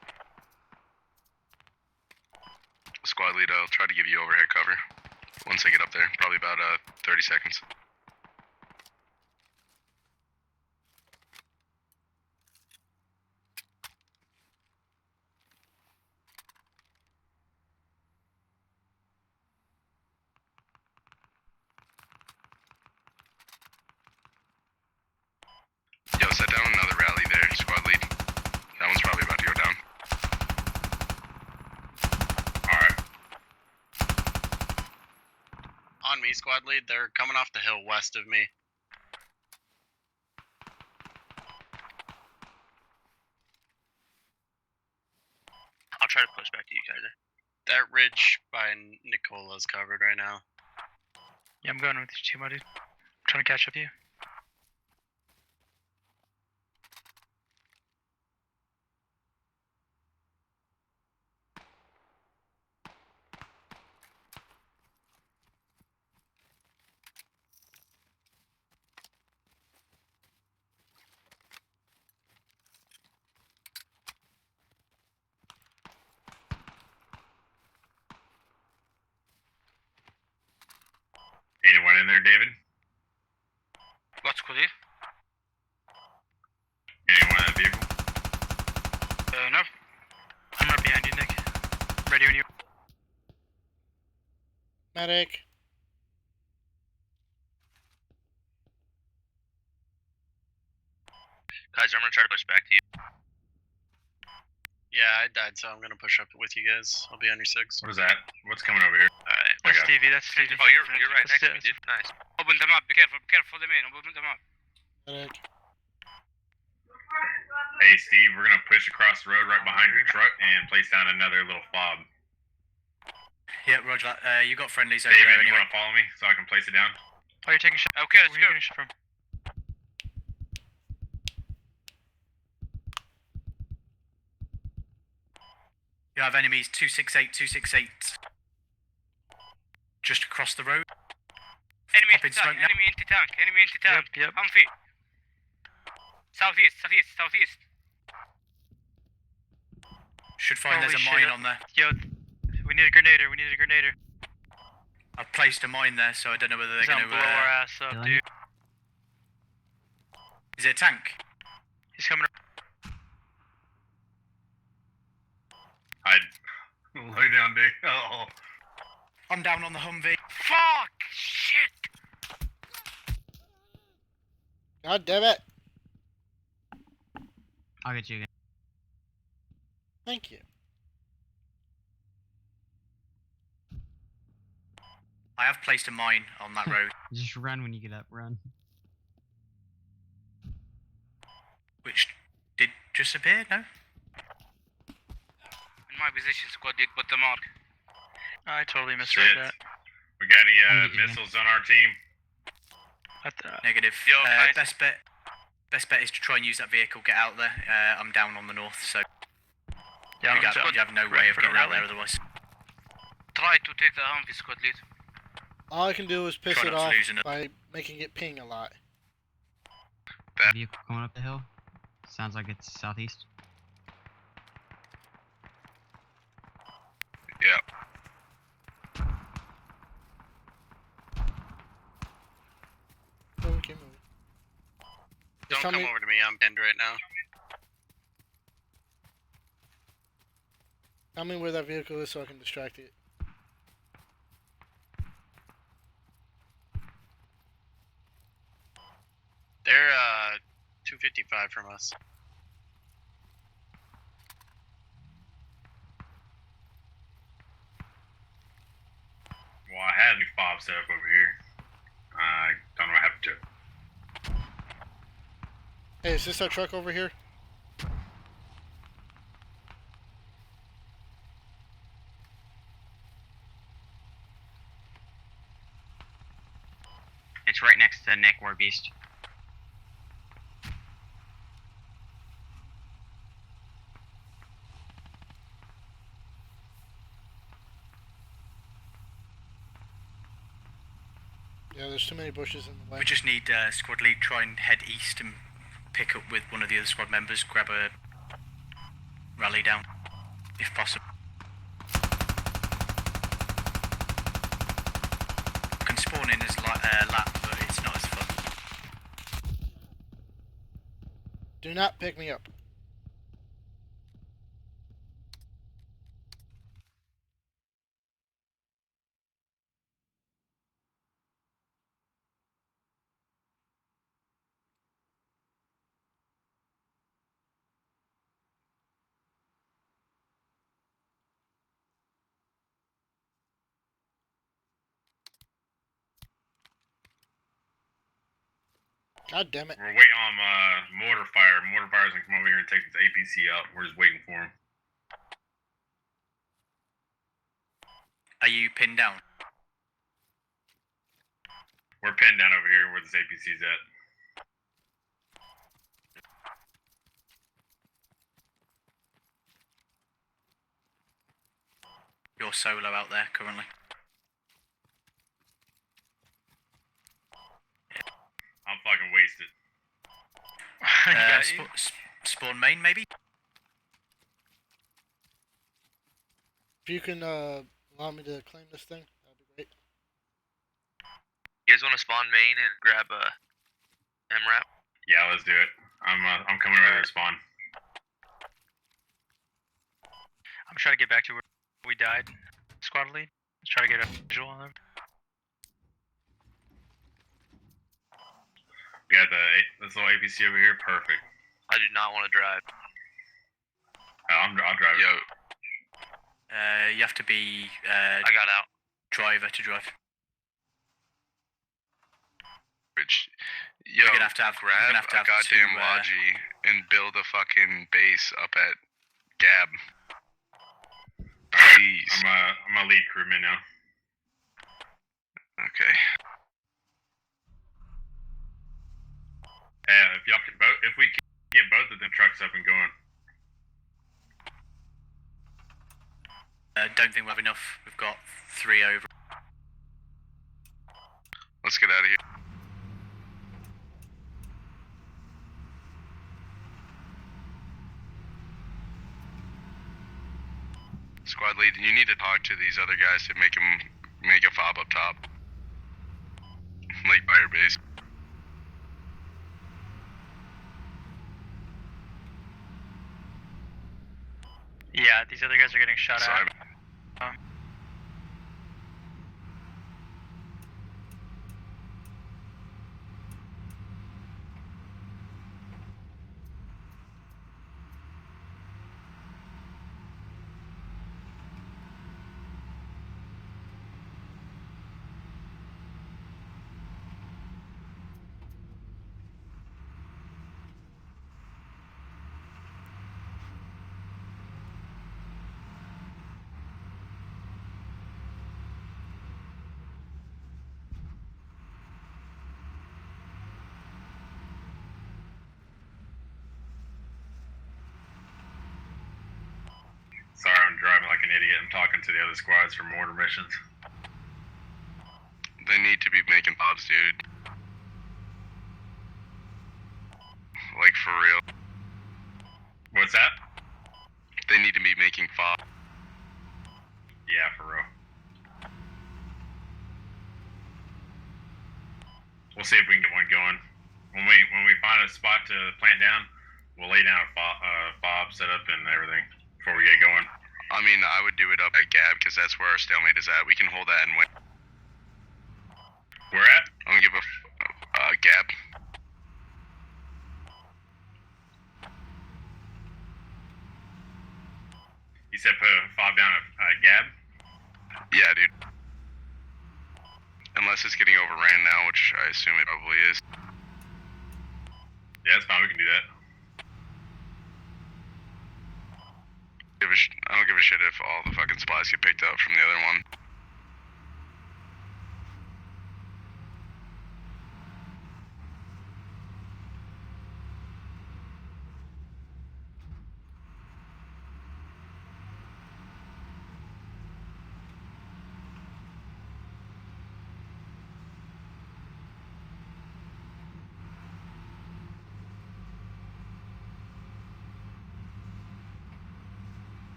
Squad lead, I'll try to give you overhead cover. Once I get up there, probably about 30 seconds. Yo, set down another rally there, squad lead. That one's probably about to go down.
Alright.
On me, squad lead. They're coming off the hill west of me.
I'll try to push back to you, Kaiser.
That ridge by Nicola's covered right now.
Yeah, I'm going with you too, my dude. Trying to catch up to you.
Anyone in there, David?
What's good here?
Anyone in that vehicle?
No.
I'm right behind you, Nick. Ready when you.
Medic.
Kaiser, I'm gonna try to push back to you.
Yeah, I died, so I'm gonna push up with you guys. I'll be on your 6.
What is that? What's coming over here?
Alright.
That's Stevie, that's Stevie.
Oh, you're right next to me, dude. Nice.
Open them up, be careful for the main, open them up.
Medic.
Hey, Steve, we're gonna push across the road right behind your truck and place down another little fob.
Yeah, roger that. You got friendlies over there
David, you
anyway.
wanna follow me so I can place it down?
Oh, you're taking shot.
Okay, let's
Where are you
go.
getting shot from?
You have enemies 268, 268. Just across the road.
Enemy
Up in
into tank,
smoke now.
enemy into tank, enemy into tank.
Yep.
Humphrey. Southeast.
Should find
Holy
there's a
shit.
mine on there.
Yo, we need a grenader,
I've placed a mine there, so I don't know whether they're
He's
going
gonna
to.
blow our ass up,
Dylan?
dude.
Is it a tank?
He's coming.
I'd lay down, Dick. Oh.
I'm down on the Humvee.
Fuck! Shit!
God damn it.
I'll get you again.
Thank you.
I have placed a mine on that road,
Just run when you get up, run.
which did just appear, no?
In my position, squad lead, put the mark.
I totally misread
Shit.
that.
We got any
I'm getting
missiles on our team?
Negative.
Yo, guys.
Best bet is to try and use that vehicle. Get out there. I'm down on the north, so
Yeah,
you have no way of getting out there otherwise.
Try to take the Humvee, squad lead.
All I can do is piss
Try
it
not to
off
lose it.
by making it ping a lot.
Vehicle coming up the hill. Sounds like it's southeast.
Yeah.
Move, keep moving.
Don't
Just tell
come
me-
over to me. I'm pinned right now.
Tell me where that vehicle is so I can distract it.
They're 255 from us.
Well, I had the fob set up over here. I don't know what happened to it.
Hey, is this our truck over here?
It's right next to Nick WarBeast.
Yeah, there's too many bushes in the way.
We just need squad lead try and head east and pick up with one of the other squad members, grab a rally down, if possible. Can spawn in as lap, but it's not as fun.
Do not pick me up. God damn it.
We're waiting on mortar fire. Mortar fire's gonna come over here and take this APC out. We're just waiting for him.
Are you pinned down?
We're pinned down over here where this APC's at.
You're solo out there currently.
I'm fucking wasted.
Spawn main, maybe?
If you can allow me to claim this thing, that'd be great.
You guys want to spawn main and grab a MRAP?
Yeah, let's do it. I'm coming over to spawn.
I'm trying to get back to where we died. Squad lead. Let's try to get a visual on them.
Got this little APC over here. Perfect.
I do not want to drive.
I'll drive
Yo.
You have to be
I got out.
driver to drive.
Rich. Yo,
We're gonna have to have
grab a goddamn Logi and build a fucking base up at Gab. Please.
I'm a lead crewman now.
Okay.
Yeah, if we can get both of them trucks up and going.
Don't think we have enough. We've got 3 over.
Let's get out of here. Squad lead, you need to talk to these other guys to make a fob up top. Like fire base.
Yeah, these other guys are getting shot at.
to the other squads for mortar missions.
They need to be making pods, dude. Like, for real.
What's that?
They need to be making fob.
Yeah, for real. We'll see if we can get one going. When we find a spot to plant down, we'll lay down a fob setup and everything before we get going.
I mean, I would do it up at Gab because that's where our stalemate is at. We can hold that and win.
Where at?
I'm gonna give a Gab.
You said put a fob down at Gab?
Yeah, dude. Unless it's getting overran now, which I assume it probably is.
Yeah, that's fine. We can do that.
I don't give a shit if all the fucking supplies get picked up from the other one.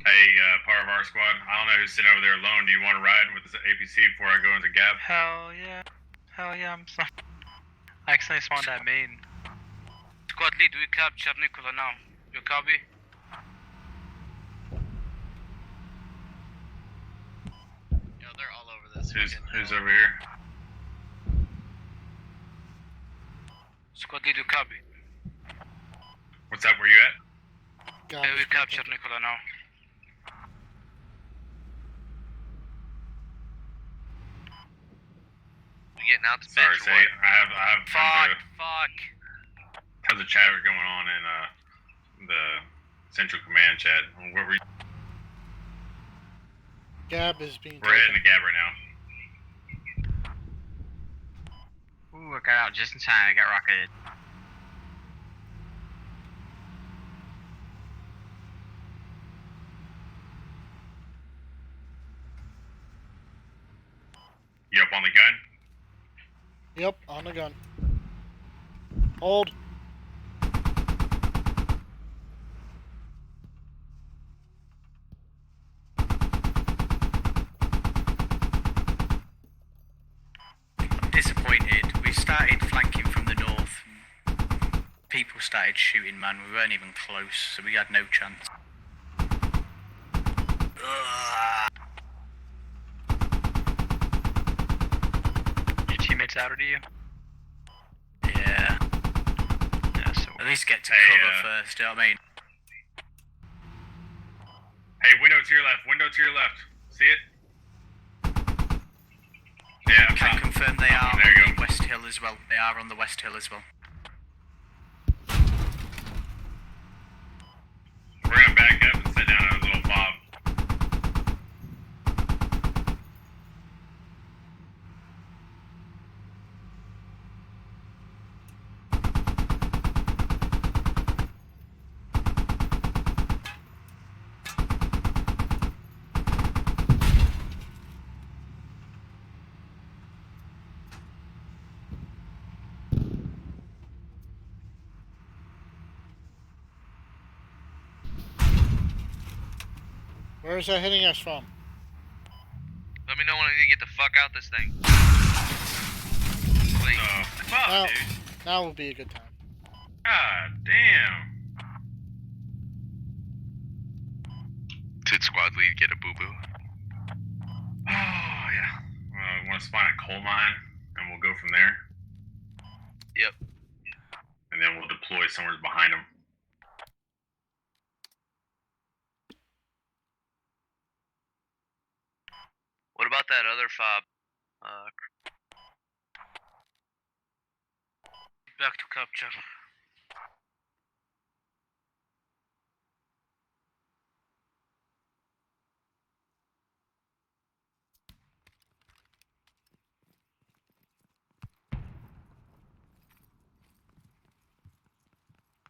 Hey, part of our squad, I don't know who's sitting over there alone. Do you want to ride with this APC before I go into Gab?
Hell yeah. Hell yeah, I'm sorry. I accidentally spawned at main.
Squad lead, we capture Nicola now. You copy?
Yeah, they're all over this.
Who's over here?
Squad lead, you copy?
What's up? Where you at?
Yeah, we capture Nicola now.
We getting out the
Sorry,
bench or
say
what?
I have
Fuck.
tons of chatter going on in the Central Command chat. Where were you?
Gab is being
We're heading to Gab right now.
Ooh, I got out just in time. I got rocketed.
You up on the gun?
Yep, on the gun. Hold.
I'm disappointed. We started flanking from the north. People started shooting, man. We weren't even close, so we had no chance.
Your teammates outed you?
Yeah.
Yeah, so
At least get to
Hey,
cover first, you know what I mean?
Hey, window to your left. Window to your left. See it? Yeah.
Can confirm they are
there you
on the West Hill as well. They are on the West Hill as well.
We're gonna back up and set down a little fob.
Where is that hitting us from?
Let me know when I need to get the fuck out this thing. Please.
Fuck,
Now,
dude.
now will be a good time.
God damn.
Did squad lead get a boo-boo?
Oh, yeah. We want to spawn a coal mine, and we'll go from there.
Yep.
And then we'll deploy somewhere behind them.
What about that other fob?
Back to capture.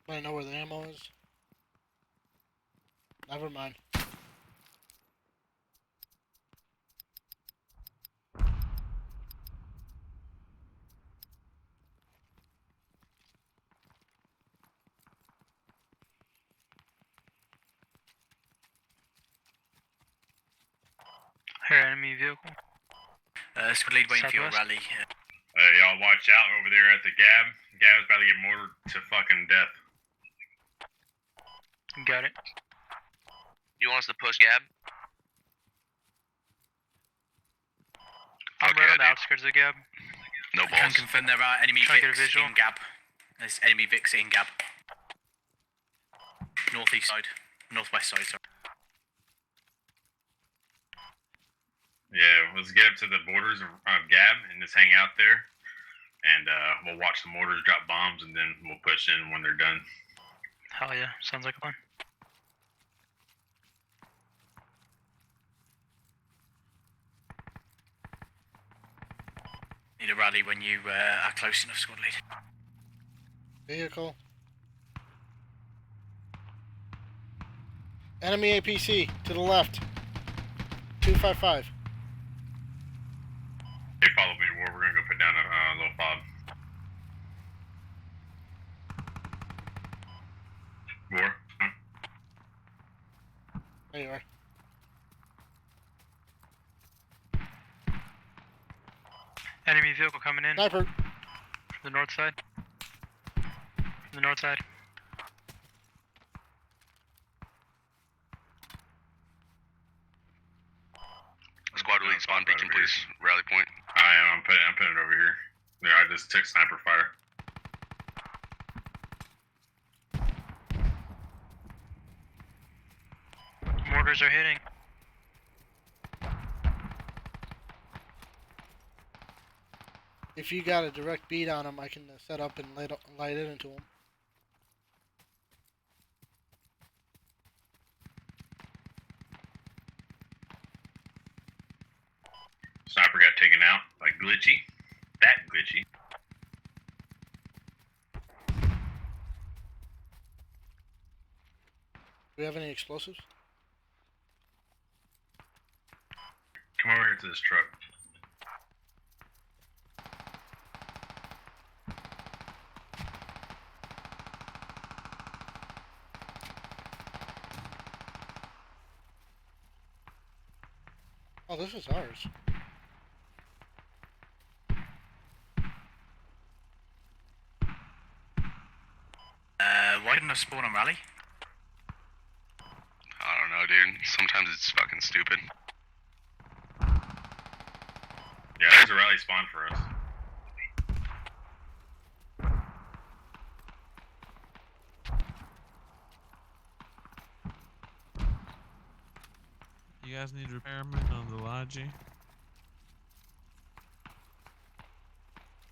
I know where the ammo is. Never mind.
Here, enemy vehicle.
Squad lead waiting for your
Southwest.
rally.
Y'all watch out over there at the Gab. Gab's about to get mortared to fucking death.
Got it.
You want us to push Gab?
I'm
Fuck
right
yeah,
on the
dude.
outskirts of Gab.
No
I can
balls.
confirm there are enemy
Trying to get a
Vics
visual.
in Gab. There's enemy Vics in Gab. Northeast side. Northwest side, sorry.
Yeah, let's get up to the borders of Gab and just hang out there. And we'll watch the mortars drop bombs and then we'll push in when they're done.
Hell yeah, sounds like a plan.
Need a rally when you are close enough, squad lead.
Vehicle. Enemy APC to the left. 255.
Hey, follow me to war. We're gonna go put down a little fob. War? Huh?
There you are.
Enemy vehicle coming in.
Sniper.
From the north side. From the north side.
Squad lead spawn beacon, please. Rally point.
I'm putting it over here. Yeah, I just took sniper fire.
Mortars are hitting.
If you got a direct beat on him, I can set up and light it into him.
Sniper got taken out by Glitchy. That Glitchy.
Do we have any explosives?
Come over here to this truck.
Oh, this is ours.
Why didn't I spawn on rally?
I don't know, dude. Sometimes it's fucking stupid.
Yeah, there's a rally spawn for us.
You guys need repairmen on the Logi?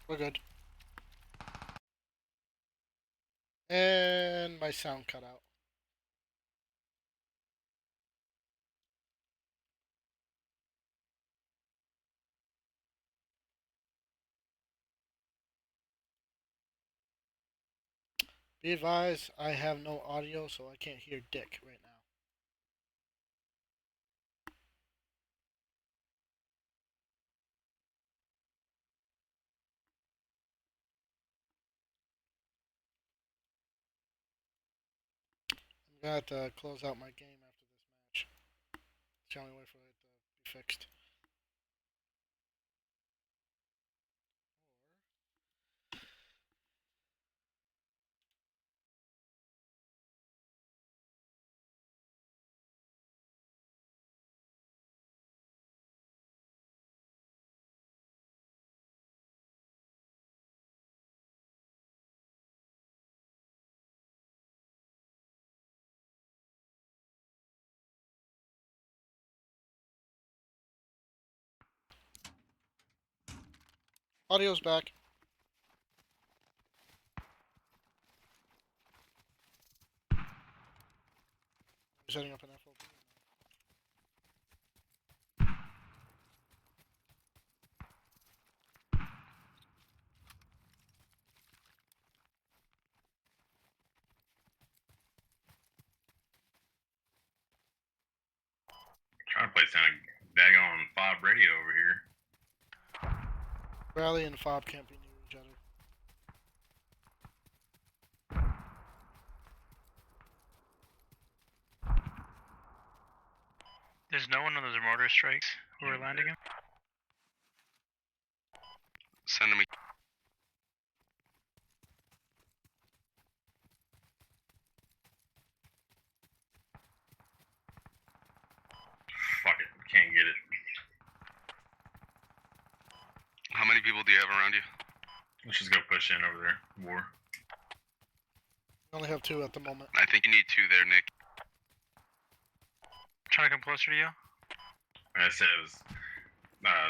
We're good. And my sound cut out. Be advised, I have no audio, so I can't hear Dick right now. I'm gonna have to close out my game after this match. It's the only way for it to be fixed. Audio's back. Setting up an FOB.
place on a daggone fob radio over here.
Rally and fob can't be near each other.
There's no one on those mortar strikes who are landing him.
Send him.
Fuck it, can't get it.
How many people do you have around you?
Let's just go push in over there. War.
We only have 2 at the moment.
I think you need 2 there, Nick.
Trying to come closer to you.
I said it was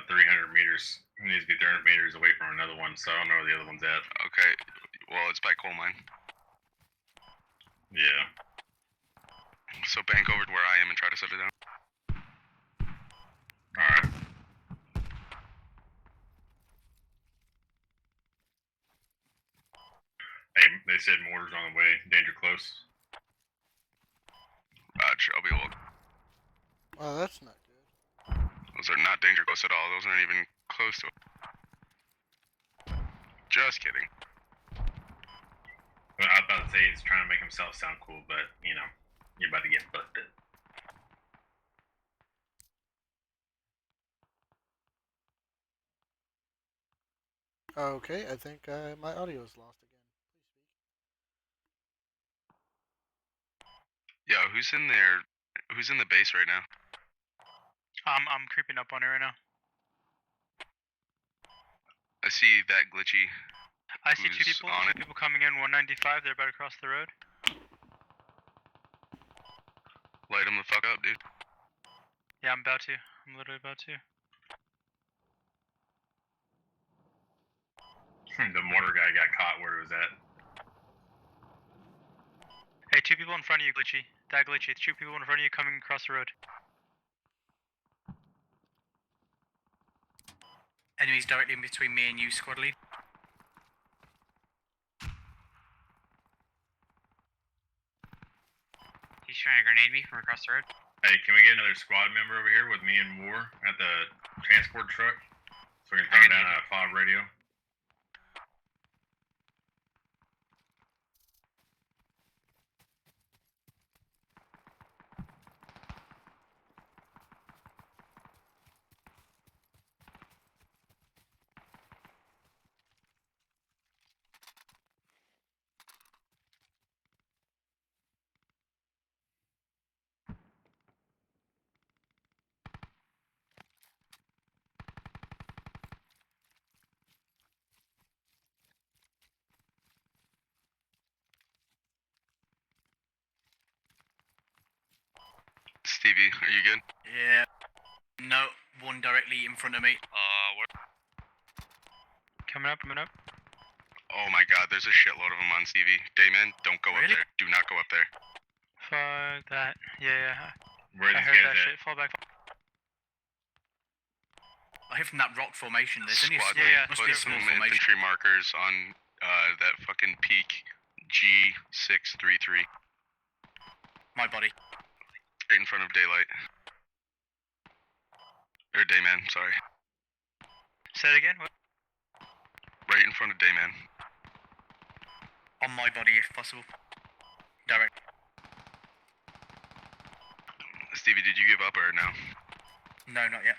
300 meters. It needs to be 300 meters away from another one, so I don't know where the other one's at.
Okay, well, it's by coal mine.
Yeah.
So bank over to where I am and try to set it down.
Alright. Hey, they said mortars on the way. Danger close.
Roger, I'll be well.
Oh, that's not good.
Those are not danger close at all. Those aren't even close to it. Just kidding.
Well, I was about to say he's trying to make himself sound cool, but, you know, you're about to get busted.
Okay, I think my audio is lost again.
Yo, who's in there? Who's in the base right now?
I'm creeping up on it right now.
I see that glitchy.
I see 2
Who's
people.
on
2
it?
people coming in 195. They're about to cross the road.
Light him the fuck up, dude.
Yeah, I'm about to. I'm literally about to.
The mortar guy got caught where it was at.
Hey, 2 people in front of you, glitchy. That glitchy. 2 people in front of you coming across the road.
Enemies directly in between me and you, squad lead.
He's trying to grenade me from across the road.
Hey, can we get another squad member over here with me and War at the transport truck? So we can turn down a fob radio.
Stevie, are you good?
Yeah. No, one directly in front of me.
Where?
Coming up, coming up.
Oh my god, there's a shitload of them on Stevie. Dayman, don't go
Really?
up there. Do not go up there.
Fuck that. Yeah.
Where are
I
these
heard
guys
that
at?
shit. Fall back.
I hear from that rock formation. There's only
Squad,
yeah,
must
put
be a
some
small formation.
infantry markers on that fucking peak G633.
My body.
Right in front of Daylight. Or Dayman, sorry.
Say it again. What?
Right in front of Dayman.
On my body, if possible. Direct.
Stevie, did you give up or no?
No, not yet.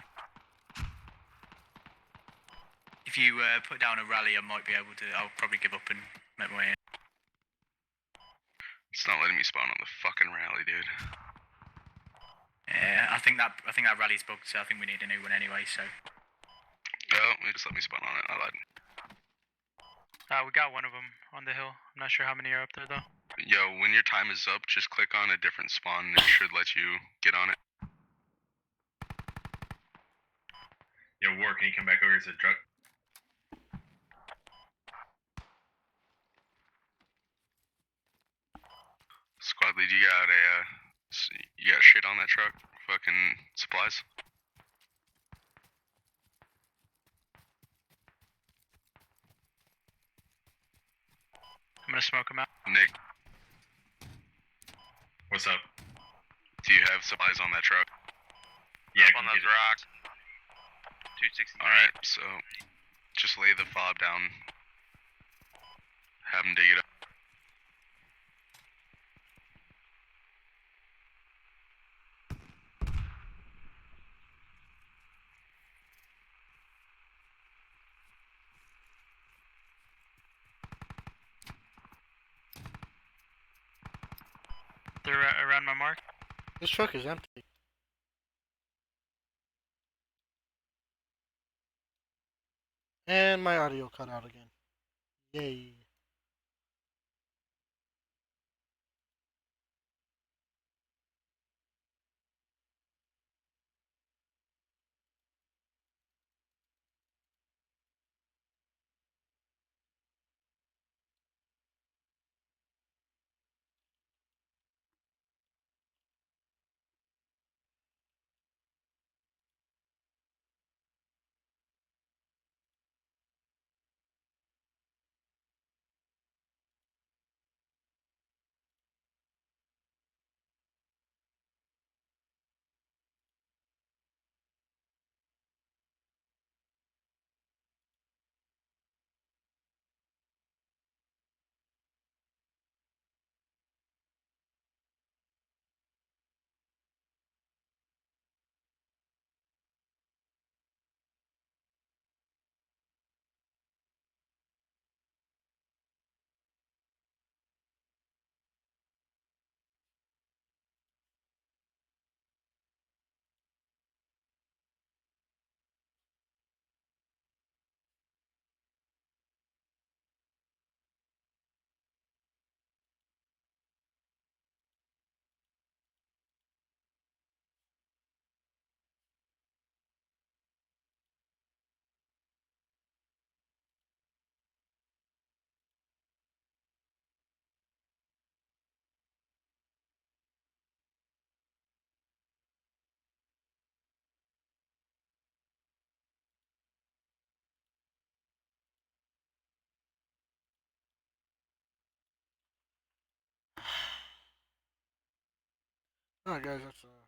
If you put down a rally, I might be able to. I'll probably give up and make my way in.
It's not letting me spawn on the fucking rally, dude.
Yeah, I think that rally's bugged, so I think we need a new one anyway. So.
Oh, they just let me spawn on it. I lied.
We got one of them on the hill. I'm not sure how many are up there though.
Yo, when your time is up, just click on a different spawn and it should let you get on it.
Yo, War, can you come back over here to the truck?
Squad lead, you got you got shit on that truck? Fucking supplies?
I'm gonna smoke him out.
Nick,
What's up?
do you have supplies on that truck?
Yeah,
up
come
on those
get it.
rocks. 263.
Alright, so just lay the fob down. Have him dig it up.
They're around my mark.
This truck is empty. And my audio cut out again. Yay. Alright guys, that's